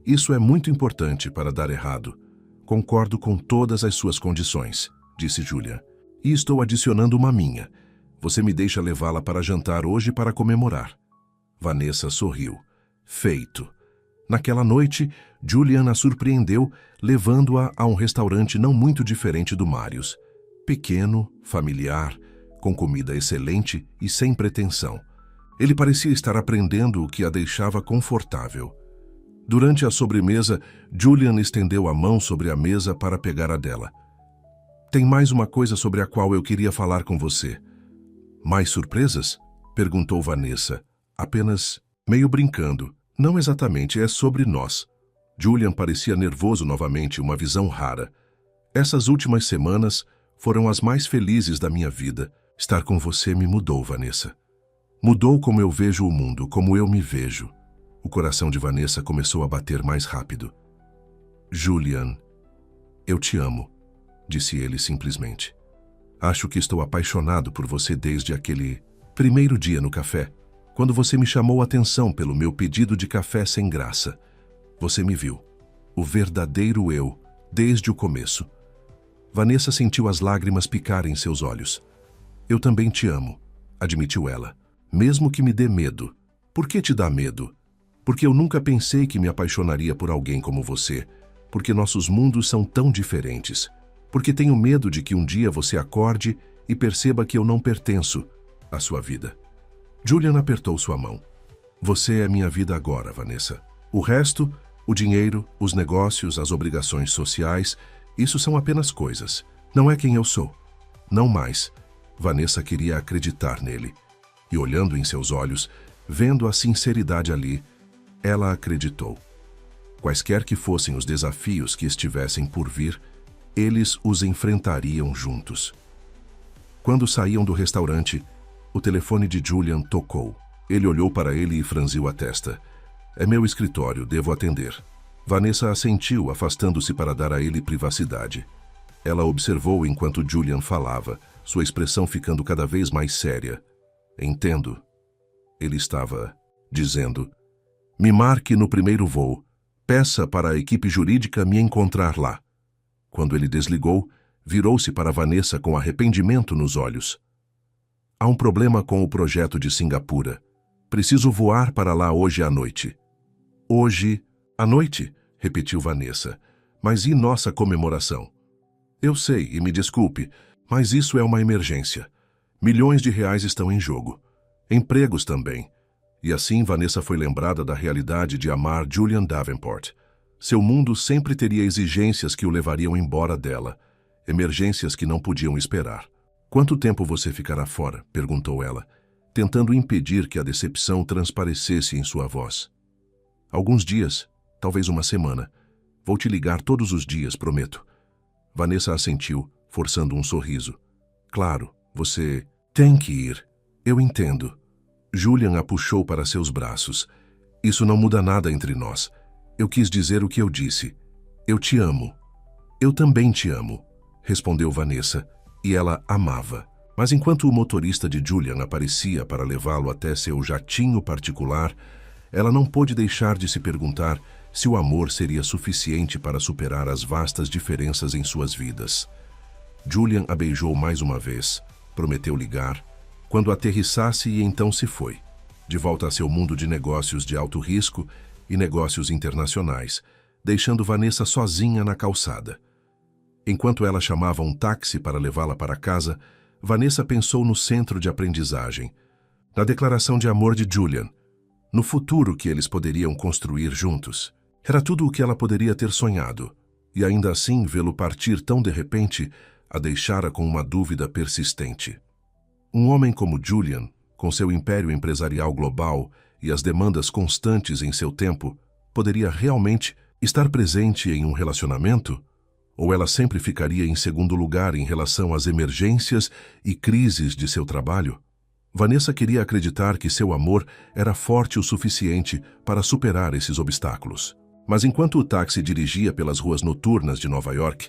Isso é muito importante para dar errado. Concordo com todas as suas condições, disse Julian. E estou adicionando uma minha. Você me deixa levá-la para jantar hoje para comemorar. Vanessa sorriu. Feito. Naquela noite, Julian a surpreendeu, levando-a a um restaurante não muito diferente do Marius. Pequeno, familiar, com comida excelente e sem pretensão. Ele parecia estar aprendendo o que a deixava confortável. Durante a sobremesa, Julian estendeu a mão sobre a mesa para pegar a dela. Tem mais uma coisa sobre a qual eu queria falar com você. Mais surpresas? Perguntou Vanessa, apenas meio brincando. Não exatamente, é sobre nós. Julian parecia nervoso novamente, uma visão rara. Essas últimas semanas foram as mais felizes da minha vida. Estar com você me mudou, Vanessa. Mudou como eu vejo o mundo, como eu me vejo. O coração de Vanessa começou a bater mais rápido. Julian, eu te amo, disse ele simplesmente. Acho que estou apaixonado por você desde aquele primeiro dia no café, quando você me chamou a atenção pelo meu pedido de café sem graça. Você me viu, o verdadeiro eu, desde o começo. Vanessa sentiu as lágrimas picarem em seus olhos. Eu também te amo, admitiu ela, mesmo que me dê medo. Por que te dá medo? Porque eu nunca pensei que me apaixonaria por alguém como você, porque nossos mundos são tão diferentes. Porque tenho medo de que um dia você acorde e perceba que eu não pertenço à sua vida. Julian apertou sua mão. Você é minha vida agora, Vanessa. O resto, o dinheiro, os negócios, as obrigações sociais, isso são apenas coisas. Não é quem eu sou. Não mais. Vanessa queria acreditar nele. E olhando em seus olhos, vendo a sinceridade ali, ela acreditou. Quaisquer que fossem os desafios que estivessem por vir, eles os enfrentariam juntos. Quando saíam do restaurante, o telefone de Julian tocou. Ele olhou para ele e franziu a testa. É meu escritório, devo atender. Vanessa assentiu, afastando-se para dar a ele privacidade. Ela observou enquanto Julian falava, sua expressão ficando cada vez mais séria. Entendo. Ele estava dizendo. Me marque no primeiro voo. Peça para a equipe jurídica me encontrar lá. Quando ele desligou, virou-se para Vanessa com arrependimento nos olhos. Há um problema com o projeto de Singapura. Preciso voar para lá hoje à noite. Hoje à noite? Repetiu Vanessa. Mas e nossa comemoração? Eu sei, e me desculpe, mas isso é uma emergência. Milhões de reais estão em jogo. Empregos também. E assim Vanessa foi lembrada da realidade de amar Julian Davenport. Seu mundo sempre teria exigências que o levariam embora dela. Emergências que não podiam esperar. Quanto tempo você ficará fora? Perguntou ela, tentando impedir que a decepção transparecesse em sua voz. Alguns dias, talvez uma semana. Vou te ligar todos os dias, prometo. Vanessa assentiu, forçando um sorriso. Claro, você tem que ir. Eu entendo. Julian a puxou para seus braços. Isso não muda nada entre nós. Eu quis dizer o que eu disse. Eu te amo. Eu também te amo, respondeu Vanessa, e ela amava. Mas enquanto o motorista de Julian aparecia para levá-lo até seu jatinho particular, ela não pôde deixar de se perguntar se o amor seria suficiente para superar as vastas diferenças em suas vidas. Julian a beijou mais uma vez, prometeu ligar, quando aterrissasse e então se foi, de volta a seu mundo de negócios de alto risco e negócios internacionais, deixando Vanessa sozinha na calçada. Enquanto ela chamava um táxi para levá-la para casa, Vanessa pensou no centro de aprendizagem, na declaração de amor de Julian, no futuro que eles poderiam construir juntos. Era tudo o que ela poderia ter sonhado, e ainda assim vê-lo partir tão de repente a deixara com uma dúvida persistente. Um homem como Julian, com seu império empresarial global e as demandas constantes em seu tempo, poderia realmente estar presente em um relacionamento? Ou ela sempre ficaria em segundo lugar em relação às emergências e crises de seu trabalho? Vanessa queria acreditar que seu amor era forte o suficiente para superar esses obstáculos. Mas enquanto o táxi dirigia pelas ruas noturnas de Nova York,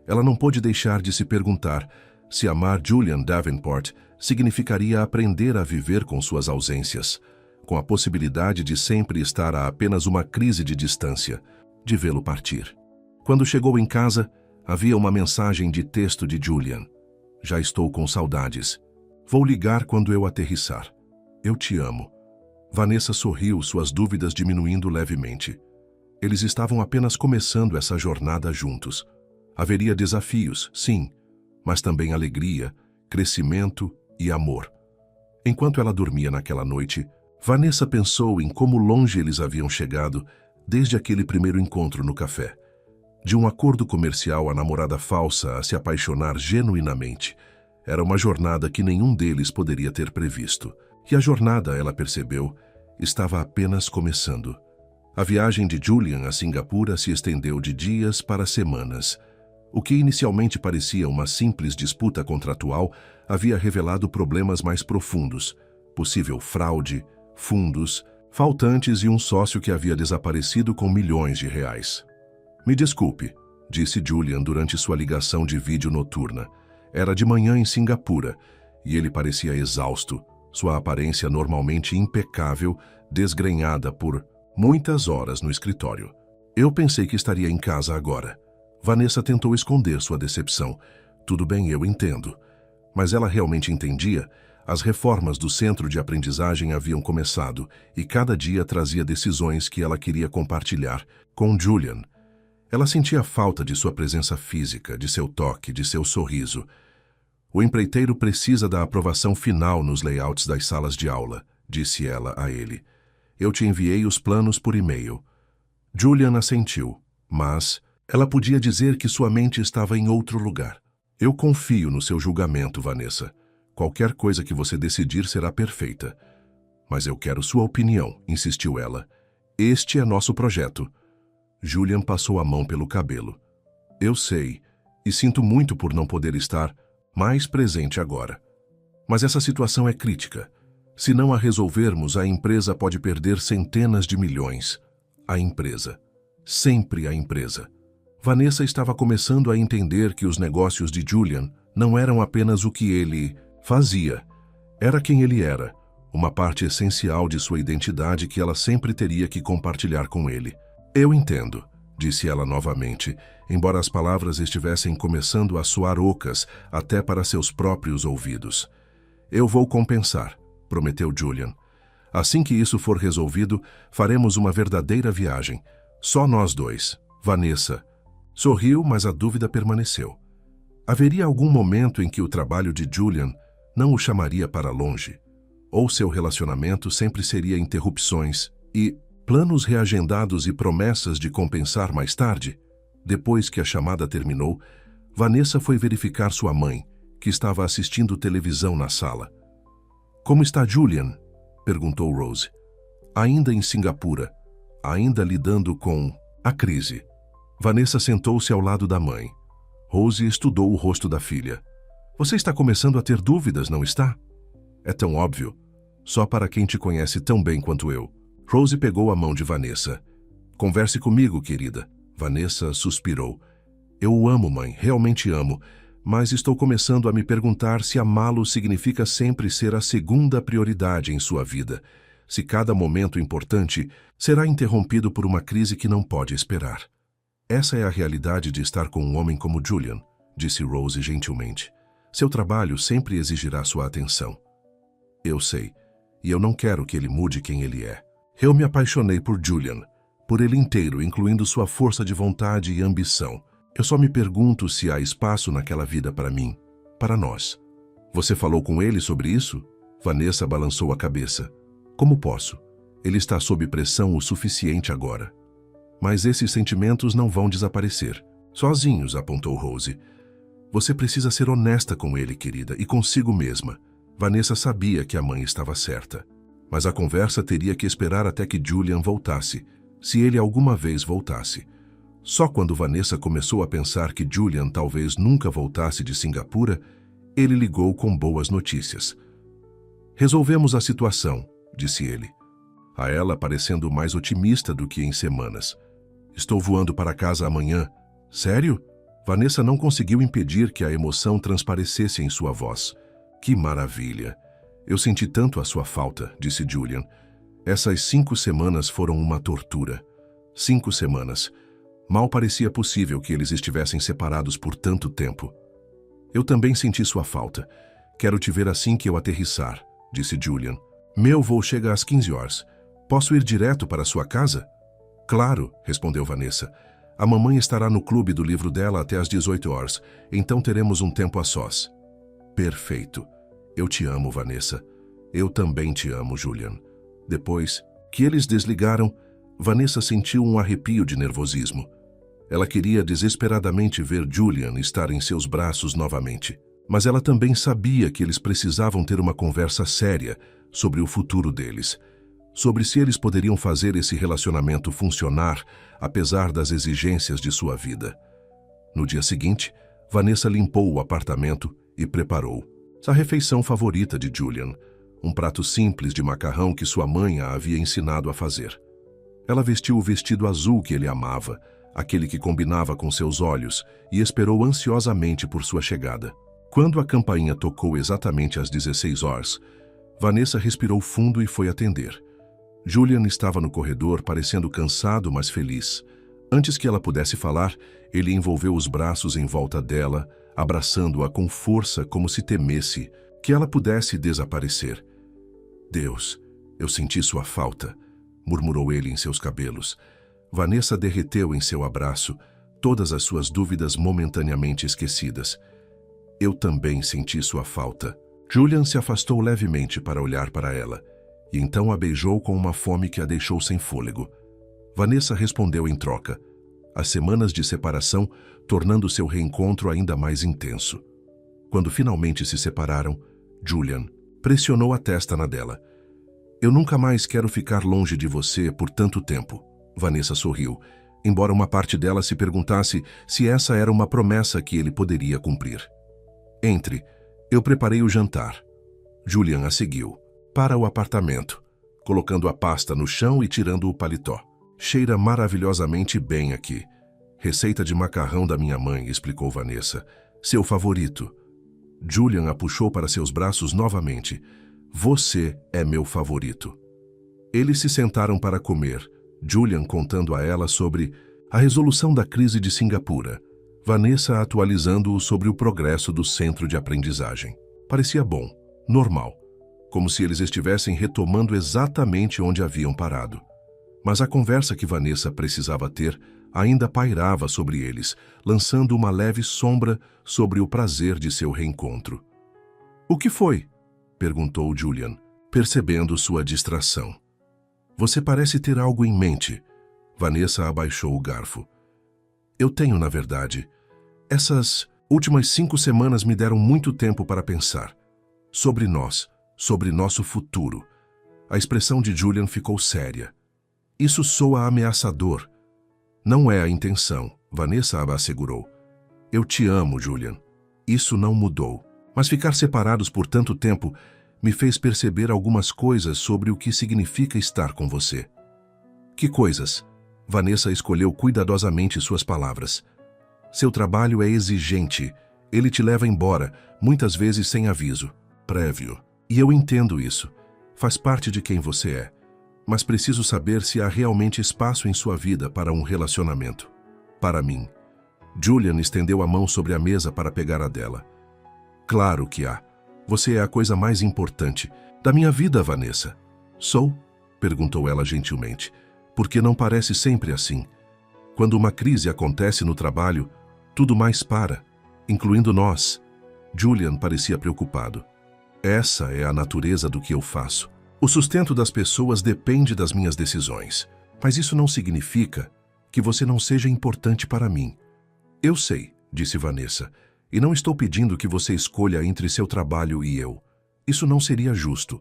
ela não pôde deixar de se perguntar se amar Julian Davenport significaria aprender a viver com suas ausências, com a possibilidade de sempre estar a apenas uma crise de distância, de vê-lo partir. Quando chegou em casa, havia uma mensagem de texto de Julian. Já estou com saudades. Vou ligar quando eu aterrissar. Eu te amo. Vanessa sorriu, suas dúvidas diminuindo levemente. Eles estavam apenas começando essa jornada juntos. Haveria desafios, sim, mas também alegria, crescimento e amor. Enquanto ela dormia naquela noite, Vanessa pensou em como longe eles haviam chegado desde aquele primeiro encontro no café. De um acordo comercial à namorada falsa a se apaixonar genuinamente. Era uma jornada que nenhum deles poderia ter previsto. E a jornada, ela percebeu, estava apenas começando. A viagem de Julian a Singapura se estendeu de dias para semanas. O que inicialmente parecia uma simples disputa contratual havia revelado problemas mais profundos, possível fraude, fundos, faltantes e um sócio que havia desaparecido com milhões de reais. Me desculpe, disse Julian durante sua ligação de vídeo noturna. Era de manhã em Singapura e ele parecia exausto, sua aparência normalmente impecável, desgrenhada por muitas horas no escritório. Eu pensei que estaria em casa agora. Vanessa tentou esconder sua decepção. Tudo bem, eu entendo. Mas ela realmente entendia. As reformas do centro de aprendizagem haviam começado e cada dia trazia decisões que ela queria compartilhar com Julian. Ela sentia falta de sua presença física, de seu toque, de seu sorriso. O empreiteiro precisa da aprovação final nos layouts das salas de aula, disse ela a ele. Eu te enviei os planos por e-mail. Julian assentiu, mas ela podia dizer que sua mente estava em outro lugar. Eu confio no seu julgamento, Vanessa. Qualquer coisa que você decidir será perfeita. Mas eu quero sua opinião, insistiu ela. Este é nosso projeto. Julian passou a mão pelo cabelo. Eu sei, e sinto muito por não poder estar mais presente agora. Mas essa situação é crítica. Se não a resolvermos, a empresa pode perder centenas de milhões. A empresa. Sempre a empresa. Vanessa estava começando a entender que os negócios de Julian não eram apenas o que ele fazia. Era quem ele era, uma parte essencial de sua identidade que ela sempre teria que compartilhar com ele. Eu entendo, disse ela novamente, embora as palavras estivessem começando a soar ocas até para seus próprios ouvidos. Eu vou compensar, prometeu Julian. Assim que isso for resolvido, faremos uma verdadeira viagem. Só nós dois. Vanessa. Sorriu, mas a dúvida permaneceu. Haveria algum momento em que o trabalho de Julian não o chamaria para longe? Ou seu relacionamento sempre seria interrupções e planos reagendados e promessas de compensar mais tarde? Depois que a chamada terminou, Vanessa foi verificar sua mãe, que estava assistindo televisão na sala. Como está Julian? Perguntou Rose. Ainda em Singapura, ainda lidando com a crise. Vanessa sentou-se ao lado da mãe. Rose estudou o rosto da filha. Você está começando a ter dúvidas, não está? É tão óbvio. Só para quem te conhece tão bem quanto eu. Rose pegou a mão de Vanessa. Converse comigo, querida. Vanessa suspirou. Eu o amo, mãe, realmente amo. Mas estou começando a me perguntar se amá-lo significa sempre ser a segunda prioridade em sua vida. Se cada momento importante será interrompido por uma crise que não pode esperar. Essa é a realidade de estar com um homem como Julian, disse Rose gentilmente. Seu trabalho sempre exigirá sua atenção. Eu sei, e eu não quero que ele mude quem ele é. Eu me apaixonei por Julian, por ele inteiro, incluindo sua força de vontade e ambição. Eu só me pergunto se há espaço naquela vida para mim, para nós. Você falou com ele sobre isso? Vanessa balançou a cabeça. Como posso? Ele está sob pressão o suficiente agora. Mas esses sentimentos não vão desaparecer. Sozinhos, apontou Rose. Você precisa ser honesta com ele, querida, e consigo mesma. Vanessa sabia que a mãe estava certa. Mas a conversa teria que esperar até que Julian voltasse, se ele alguma vez voltasse. Só quando Vanessa começou a pensar que Julian talvez nunca voltasse de Singapura, ele ligou com boas notícias. Resolvemos a situação, disse ele. A ela parecendo mais otimista do que em semanas. Estou voando para casa amanhã. Sério? Vanessa não conseguiu impedir que a emoção transparecesse em sua voz. Que maravilha! Eu senti tanto a sua falta, disse Julian. Essas 5 semanas foram uma tortura. 5 semanas. Mal parecia possível que eles estivessem separados por tanto tempo. Eu também senti sua falta. Quero te ver assim que eu aterrissar, disse Julian. Meu voo chega às 15 horas. Posso ir direto para sua casa? Claro, respondeu Vanessa. A mamãe estará no clube do livro dela até às 18 horas, então teremos um tempo a sós. Perfeito. Eu te amo, Vanessa. Eu também te amo, Julian. Depois que eles desligaram, Vanessa sentiu um arrepio de nervosismo. Ela queria desesperadamente ver Julian estar em seus braços novamente. Mas ela também sabia que eles precisavam ter uma conversa séria sobre o futuro deles. sobre se eles poderiam fazer esse relacionamento funcionar apesar das exigências de sua vida. No dia seguinte, Vanessa limpou o apartamento e preparou a refeição favorita de Julian, um prato simples de macarrão que sua mãe a havia ensinado a fazer. Ela vestiu o vestido azul que ele amava, aquele que combinava com seus olhos, e esperou ansiosamente por sua chegada. Quando a campainha tocou exatamente às 16 horas, Vanessa respirou fundo e foi atender. Julian estava no corredor, parecendo cansado, mas feliz. Antes que ela pudesse falar, ele envolveu os braços em volta dela, abraçando-a com força como se temesse que ela pudesse desaparecer. "Deus, eu senti sua falta", murmurou ele em seus cabelos. Vanessa derreteu em seu abraço, todas as suas dúvidas momentaneamente esquecidas. "Eu também senti sua falta." Julian se afastou levemente para olhar para ela, e então a beijou com uma fome que a deixou sem fôlego. Vanessa respondeu em troca, as semanas de separação tornando seu reencontro ainda mais intenso. Quando finalmente se separaram, Julian pressionou a testa na dela. "Eu nunca mais quero ficar longe de você por tanto tempo." Vanessa sorriu, embora uma parte dela se perguntasse se essa era uma promessa que ele poderia cumprir. "Entre, eu preparei o jantar." Julian a seguiu para o apartamento, colocando a pasta no chão e tirando o paletó. "Cheira maravilhosamente bem aqui. Receita de macarrão da minha mãe", explicou Vanessa. "Seu favorito." Julian a puxou para seus braços novamente. "Você é meu favorito." Eles se sentaram para comer, Julian contando a ela sobre a resolução da crise de Singapura, Vanessa atualizando-o sobre o progresso do centro de aprendizagem. Parecia bom, normal, como se eles estivessem retomando exatamente onde haviam parado. Mas a conversa que Vanessa precisava ter ainda pairava sobre eles, lançando uma leve sombra sobre o prazer de seu reencontro. "O que foi?" perguntou Julian, percebendo sua distração. "Você parece ter algo em mente." Vanessa abaixou o garfo. "Eu tenho, na verdade. Essas últimas 5 semanas me deram muito tempo para pensar. Sobre nós, sobre nosso futuro." A expressão de Julian ficou séria. "Isso soa ameaçador." "Não é a intenção", Vanessa a assegurou. "Eu te amo, Julian. Isso não mudou. Mas ficar separados por tanto tempo me fez perceber algumas coisas sobre o que significa estar com você." "Que coisas?" Vanessa escolheu cuidadosamente suas palavras. "Seu trabalho é exigente. Ele te leva embora, muitas vezes sem aviso prévio. E eu entendo isso. Faz parte de quem você é. Mas preciso saber se há realmente espaço em sua vida para um relacionamento. Para mim." Julian estendeu a mão sobre a mesa para pegar a dela. "Claro que há. Você é a coisa mais importante da minha vida, Vanessa." "Sou?" perguntou ela gentilmente. "Porque não parece sempre assim. Quando uma crise acontece no trabalho, tudo mais para, incluindo nós." Julian parecia preocupado. "Essa é a natureza do que eu faço. O sustento das pessoas depende das minhas decisões. Mas isso não significa que você não seja importante para mim." "Eu sei", disse Vanessa, "e não estou pedindo que você escolha entre seu trabalho e eu. Isso não seria justo.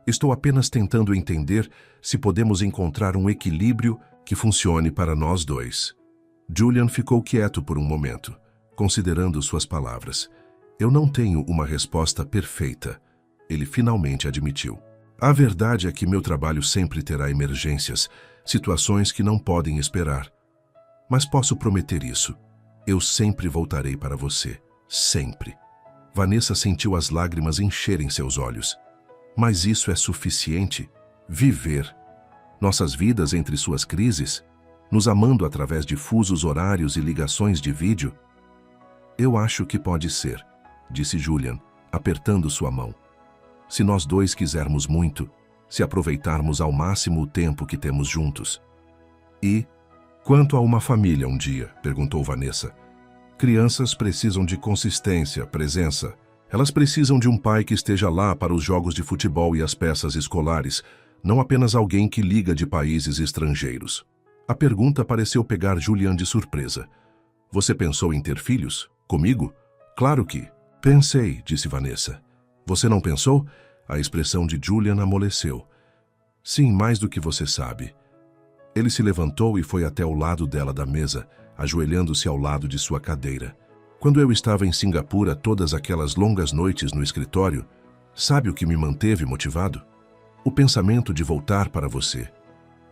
Estou apenas tentando entender se podemos encontrar um equilíbrio que funcione para nós dois." Julian ficou quieto por um momento, considerando suas palavras. "Eu não tenho uma resposta perfeita", ele finalmente admitiu. "A verdade é que meu trabalho sempre terá emergências, situações que não podem esperar. Mas posso prometer isso. Eu sempre voltarei para você. Sempre." Vanessa sentiu as lágrimas encherem seus olhos. "Mas isso é suficiente? Viver nossas vidas entre suas crises, nos amando através de fusos horários e ligações de vídeo?" "Eu acho que pode ser", disse Julian, apertando sua mão. "Se nós dois quisermos muito, se aproveitarmos ao máximo o tempo que temos juntos." "E quanto a uma família um dia?" perguntou Vanessa. "Crianças precisam de consistência, presença. Elas precisam de um pai que esteja lá para os jogos de futebol e as peças escolares, não apenas alguém que liga de países estrangeiros." A pergunta pareceu pegar Julian de surpresa. "Você pensou em ter filhos? Comigo?" "Claro que." "Pensei", disse Vanessa. "Você não pensou?" A expressão de Julian amoleceu. Sim, mais do que você sabe. Ele se levantou e foi até o lado dela da mesa, ajoelhando-se ao lado de sua cadeira. Quando eu estava em Singapura todas aquelas longas noites no escritório, sabe o que me manteve motivado? O pensamento de voltar para você.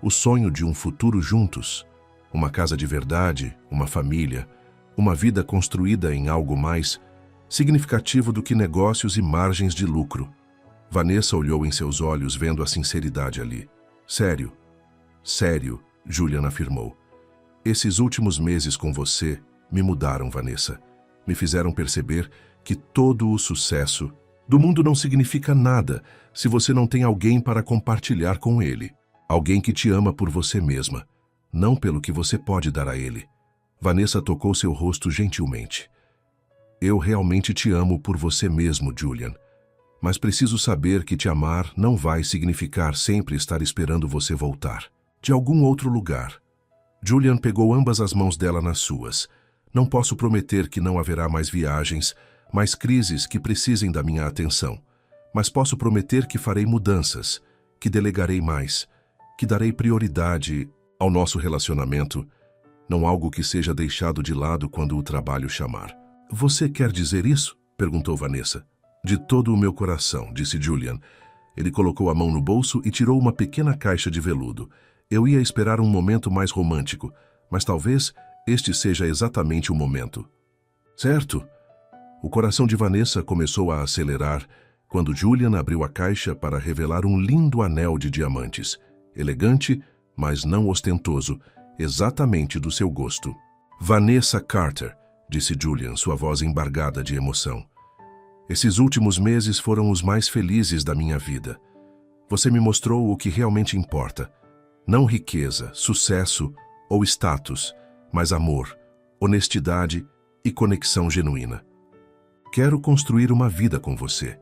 O sonho de um futuro juntos. Uma casa de verdade, uma família, uma vida construída em algo mais significativo do que negócios e margens de lucro. Vanessa olhou em seus olhos, vendo a sinceridade ali. Sério, sério, Julian afirmou. Esses últimos meses com você me mudaram, Vanessa. Me fizeram perceber que todo o sucesso do mundo não significa nada se você não tem alguém para compartilhar com ele. Alguém que te ama por você mesma, não pelo que você pode dar a ele. Vanessa tocou seu rosto gentilmente. Eu realmente te amo por você mesmo, Julian. Mas preciso saber que te amar não vai significar sempre estar esperando você voltar. De algum outro lugar. Julian pegou ambas as mãos dela nas suas. Não posso prometer que não haverá mais viagens, mais crises que precisem da minha atenção. Mas posso prometer que farei mudanças, que delegarei mais, que darei prioridade ao nosso relacionamento, não algo que seja deixado de lado quando o trabalho chamar. Você quer dizer isso? Perguntou Vanessa. De todo o meu coração, disse Julian. Ele colocou a mão no bolso e tirou uma pequena caixa de veludo. Eu ia esperar um momento mais romântico, mas talvez este seja exatamente o momento. Certo? O coração de Vanessa começou a acelerar quando Julian abriu a caixa para revelar um lindo anel de diamantes, elegante, mas não ostentoso, exatamente do seu gosto. Vanessa Carter, disse Julian, sua voz embargada de emoção. Esses últimos meses foram os mais felizes da minha vida. Você me mostrou o que realmente importa. Não riqueza, sucesso ou status, mas amor, honestidade e conexão genuína. Quero construir uma vida com você.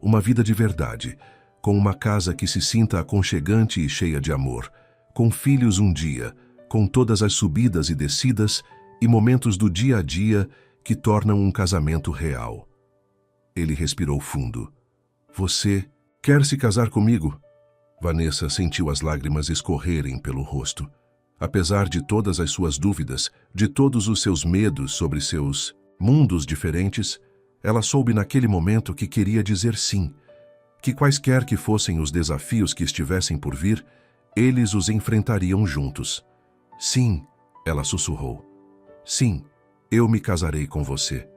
Uma vida de verdade, com uma casa que se sinta aconchegante e cheia de amor, com filhos um dia, com todas as subidas e descidas e momentos do dia a dia que tornam um casamento real. Ele respirou fundo. Você quer se casar comigo? Vanessa sentiu as lágrimas escorrerem pelo rosto. Apesar de todas as suas dúvidas, de todos os seus medos sobre seus mundos diferentes, ela soube naquele momento que queria dizer sim, que quaisquer que fossem os desafios que estivessem por vir, eles os enfrentariam juntos. Sim, ela sussurrou. Sim, eu me casarei com você.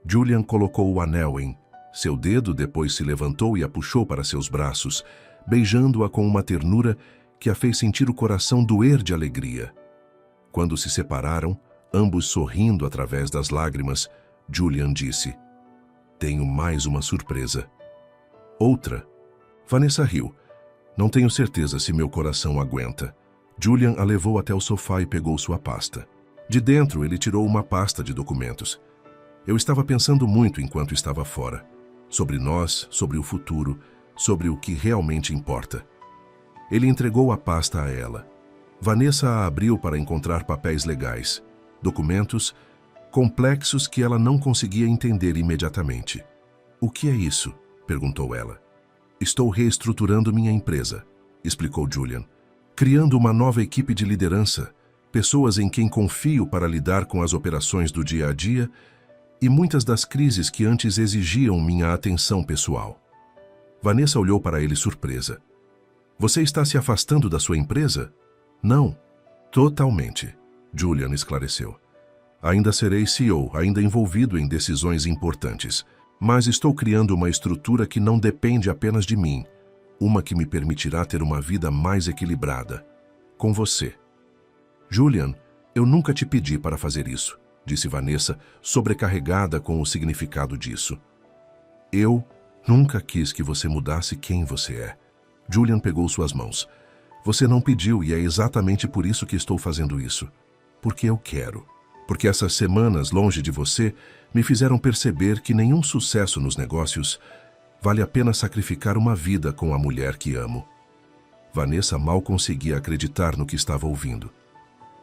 Julian colocou o anel em seu dedo, depois se levantou e a puxou para seus braços, beijando-a com uma ternura que a fez sentir o coração doer de alegria. Quando se separaram, ambos sorrindo através das lágrimas, Julian disse: Tenho mais uma surpresa. Outra? Vanessa riu. Não tenho certeza se meu coração aguenta. Julian a levou até o sofá e pegou sua pasta. De dentro, ele tirou uma pasta de documentos. Eu estava pensando muito enquanto estava fora. Sobre nós, sobre o futuro, sobre o que realmente importa. Ele entregou a pasta a ela. Vanessa a abriu para encontrar papéis legais, documentos complexos que ela não conseguia entender imediatamente. O que é isso? Perguntou ela. Estou reestruturando minha empresa, explicou Julian. Criando uma nova equipe de liderança, pessoas em quem confio para lidar com as operações do dia a dia e muitas das crises que antes exigiam minha atenção pessoal. Vanessa olhou para ele surpresa. Você está se afastando da sua empresa? Não, totalmente, Julian esclareceu. Ainda serei CEO, ainda envolvido em decisões importantes, mas estou criando uma estrutura que não depende apenas de mim, uma que me permitirá ter uma vida mais equilibrada, com você. Julian, eu nunca te pedi para fazer isso, disse Vanessa, sobrecarregada com o significado disso. Eu nunca quis que você mudasse quem você é. Julian pegou suas mãos. Você não pediu e é exatamente por isso que estou fazendo isso. Porque eu quero. Porque essas semanas longe de você me fizeram perceber que nenhum sucesso nos negócios vale a pena sacrificar uma vida com a mulher que amo. Vanessa mal conseguia acreditar no que estava ouvindo.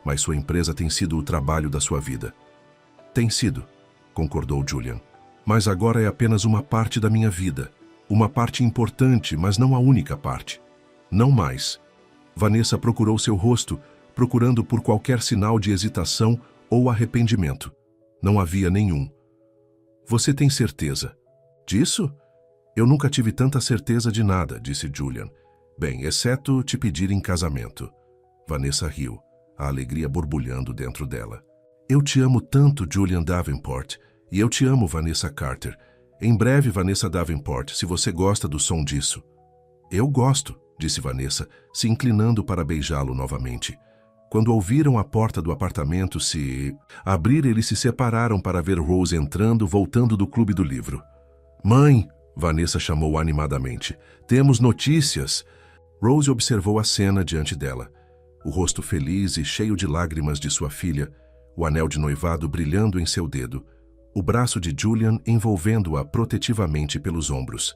Mas sua empresa tem sido o trabalho da sua vida. Tem sido, concordou Julian. Mas agora é apenas uma parte da minha vida. Uma parte importante, mas não a única parte. Não mais. Vanessa procurou seu rosto, procurando por qualquer sinal de hesitação ou arrependimento. Não havia nenhum. Você tem certeza? Disso? Eu nunca tive tanta certeza de nada, disse Julian. Bem, exceto te pedir em casamento. Vanessa riu, a alegria borbulhando dentro dela. Eu te amo tanto, Julian Davenport, e eu te amo, Vanessa Carter. Em breve, Vanessa Davenport, se você gosta do som disso. Eu gosto, disse Vanessa, se inclinando para beijá-lo novamente. Quando ouviram a porta do apartamento se abrir, eles se separaram para ver Rose entrando, voltando do clube do livro. Mãe, Vanessa chamou animadamente. Temos notícias. Rose observou a cena diante dela. O rosto feliz e cheio de lágrimas de sua filha, o anel de noivado brilhando em seu dedo, o braço de Julian envolvendo-a protetivamente pelos ombros.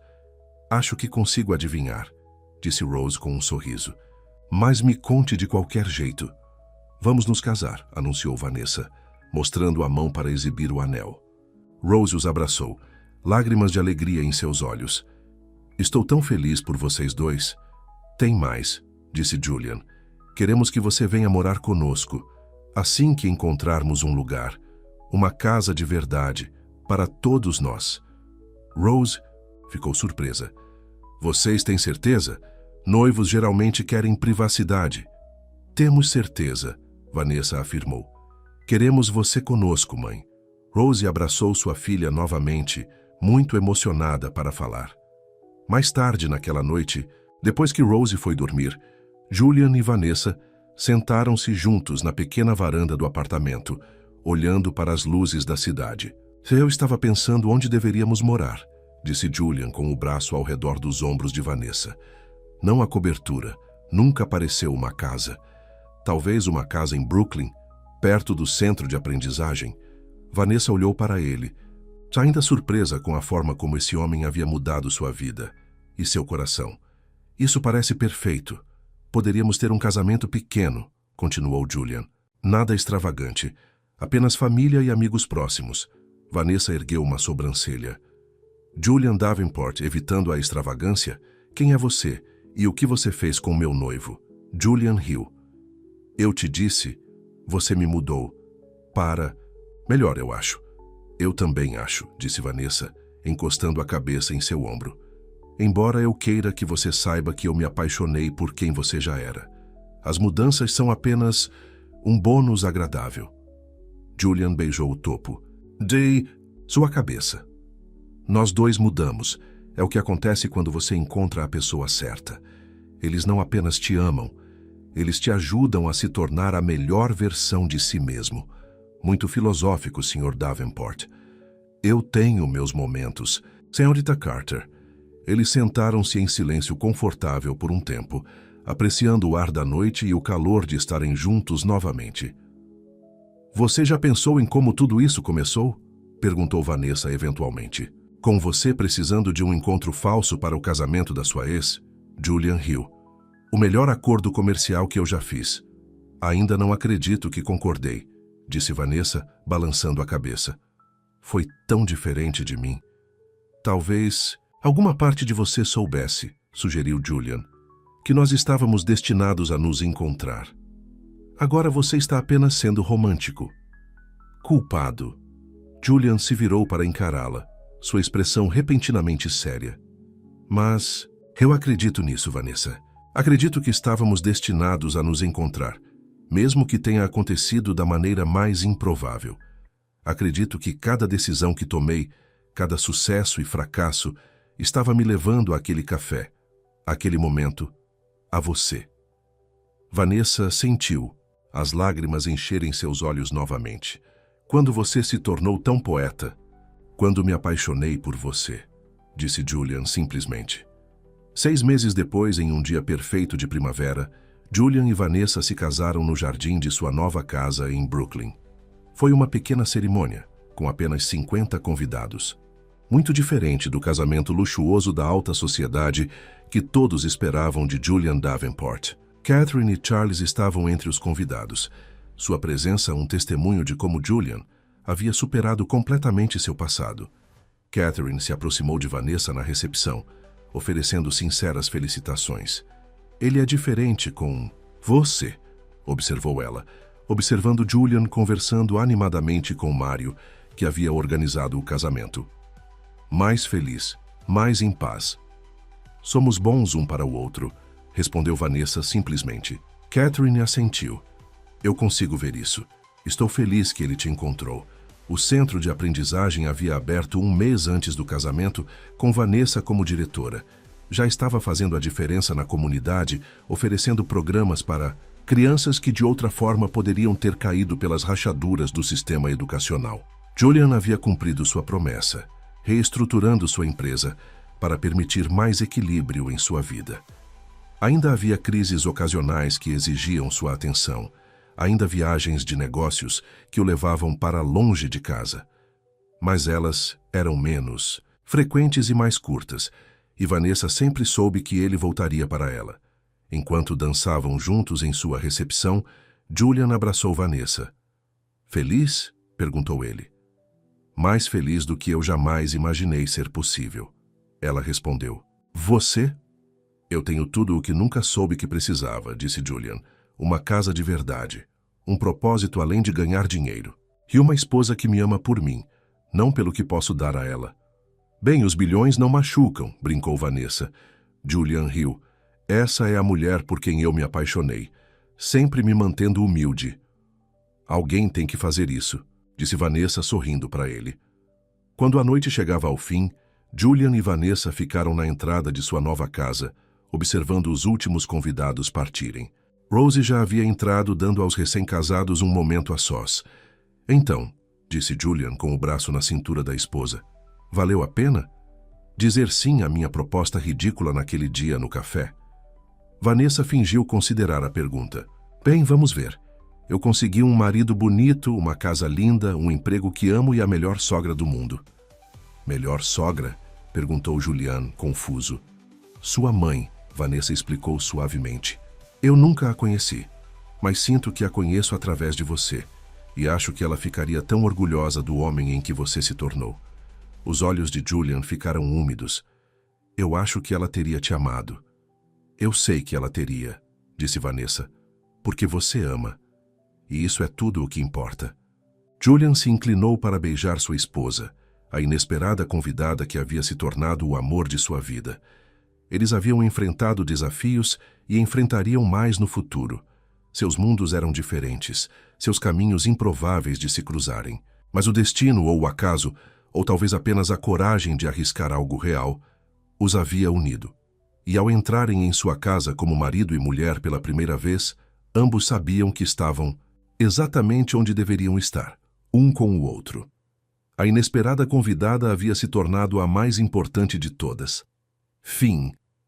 Acho que consigo adivinhar, disse Rose com um sorriso. Mas me conte de qualquer jeito. Vamos nos casar, anunciou Vanessa, mostrando a mão para exibir o anel. Rose os abraçou, lágrimas de alegria em seus olhos. Estou tão feliz por vocês dois. Tem mais, disse Julian. Queremos que você venha morar conosco, assim que encontrarmos um lugar, uma casa de verdade, para todos nós. Rose ficou surpresa. Vocês têm certeza? Noivos geralmente querem privacidade. Temos certeza, Vanessa afirmou. Queremos você conosco, mãe. Rose abraçou sua filha novamente, muito emocionada para falar. Mais tarde naquela noite, depois que Rose foi dormir, Julian e Vanessa sentaram-se juntos na pequena varanda do apartamento, olhando para as luzes da cidade. Eu estava pensando onde deveríamos morar, disse Julian com o braço ao redor dos ombros de Vanessa. Não há cobertura, nunca apareceu uma casa. Talvez uma casa em Brooklyn, perto do centro de aprendizagem. Vanessa olhou para ele, ainda surpresa com a forma como esse homem havia mudado sua vida e seu coração. Isso parece perfeito. Poderíamos ter um casamento pequeno, continuou Julian. Nada extravagante, apenas família e amigos próximos. Vanessa ergueu uma sobrancelha. Julian Davenport, evitando a extravagância, quem é você e o que você fez com meu noivo? Julian riu. Eu te disse, você me mudou. Melhor, eu acho. Eu também acho, disse Vanessa, encostando a cabeça em seu ombro. Embora eu queira que você saiba que eu me apaixonei por quem você já era. As mudanças são apenas um bônus agradável. Julian beijou o topo. De sua cabeça. Nós dois mudamos. É o que acontece quando você encontra a pessoa certa. Eles não apenas te amam, eles te ajudam a se tornar a melhor versão de si mesmo. Muito filosófico, Sr. Davenport. Eu tenho meus momentos. Senhorita Carter. Eles sentaram-se em silêncio confortável por um tempo, apreciando o ar da noite e o calor de estarem juntos novamente. Você já pensou em como tudo isso começou? Perguntou Vanessa eventualmente. Com você precisando de um encontro falso para o casamento da sua ex? Julian riu. O melhor acordo comercial que eu já fiz. Ainda não acredito que concordei, disse Vanessa, balançando a cabeça. Foi tão diferente de mim. Talvez alguma parte de você soubesse, sugeriu Julian, que nós estávamos destinados a nos encontrar. Agora você está apenas sendo romântico. Culpado. Julian se virou para encará-la, sua expressão repentinamente séria. Mas eu acredito nisso, Vanessa. Acredito que estávamos destinados a nos encontrar, mesmo que tenha acontecido da maneira mais improvável. Acredito que cada decisão que tomei, cada sucesso e fracasso, estava me levando àquele café, àquele momento, a você. Vanessa sentiu as lágrimas encherem seus olhos novamente. Quando você se tornou tão poeta, quando me apaixonei por você, disse Julian simplesmente. 6 meses depois, em um dia perfeito de primavera, Julian e Vanessa se casaram no jardim de sua nova casa em Brooklyn. Foi uma pequena cerimônia, com apenas 50 convidados. Muito diferente do casamento luxuoso da alta sociedade que todos esperavam de Julian Davenport. Catherine e Charles estavam entre os convidados. Sua presença um testemunho de como Julian havia superado completamente seu passado. Catherine se aproximou de Vanessa na recepção, oferecendo sinceras felicitações. Ele é diferente com você, observou ela, observando Julian conversando animadamente com Mário, que havia organizado o casamento. Mais feliz, mais em paz. Somos bons um para o outro, respondeu Vanessa simplesmente. Catherine assentiu. Eu consigo ver isso. Estou feliz que ele te encontrou. O centro de aprendizagem havia aberto um mês antes do casamento, com Vanessa como diretora. Já estava fazendo a diferença na comunidade, oferecendo programas para crianças que de outra forma poderiam ter caído pelas rachaduras do sistema educacional. Julian havia cumprido sua promessa, reestruturando sua empresa para permitir mais equilíbrio em sua vida. Ainda havia crises ocasionais que exigiam sua atenção, ainda viagens de negócios que o levavam para longe de casa. Mas elas eram menos frequentes e mais curtas, e Vanessa sempre soube que ele voltaria para ela. Enquanto dançavam juntos em sua recepção, Julian abraçou Vanessa. Feliz? Perguntou ele. Mais feliz do que eu jamais imaginei ser possível. Ela respondeu. Você? Eu tenho tudo o que nunca soube que precisava, disse Julian. Uma casa de verdade, um propósito além de ganhar dinheiro, e uma esposa que me ama por mim, não pelo que posso dar a ela. Bem, os bilhões não machucam, brincou Vanessa. Julian riu. Essa é a mulher por quem eu me apaixonei, sempre me mantendo humilde. Alguém tem que fazer isso, disse Vanessa sorrindo para ele. Quando a noite chegava ao fim, Julian e Vanessa ficaram na entrada de sua nova casa, observando os últimos convidados partirem. Rose já havia entrado, dando aos recém-casados um momento a sós. Então, disse Julian com o braço na cintura da esposa, valeu a pena? Dizer sim à minha proposta ridícula naquele dia no café? Vanessa fingiu considerar a pergunta. Bem, vamos ver. Eu consegui um marido bonito, uma casa linda, um emprego que amo e a melhor sogra do mundo. Melhor sogra? Perguntou Julian, confuso. Sua mãe, Vanessa explicou suavemente. Eu nunca a conheci, mas sinto que a conheço através de você, e acho que ela ficaria tão orgulhosa do homem em que você se tornou. Os olhos de Julian ficaram úmidos. Eu acho que ela teria te amado. Eu sei que ela teria, disse Vanessa, porque você ama. E isso é tudo o que importa. Julian se inclinou para beijar sua esposa, a inesperada convidada que havia se tornado o amor de sua vida. Eles haviam enfrentado desafios e enfrentariam mais no futuro. Seus mundos eram diferentes, seus caminhos improváveis de se cruzarem. Mas o destino ou o acaso, ou talvez apenas a coragem de arriscar algo real, os havia unido. E ao entrarem em sua casa como marido e mulher pela primeira vez, ambos sabiam que estavam exatamente onde deveriam estar, um com o outro. A inesperada convidada havia se tornado a mais importante de todas. Fim.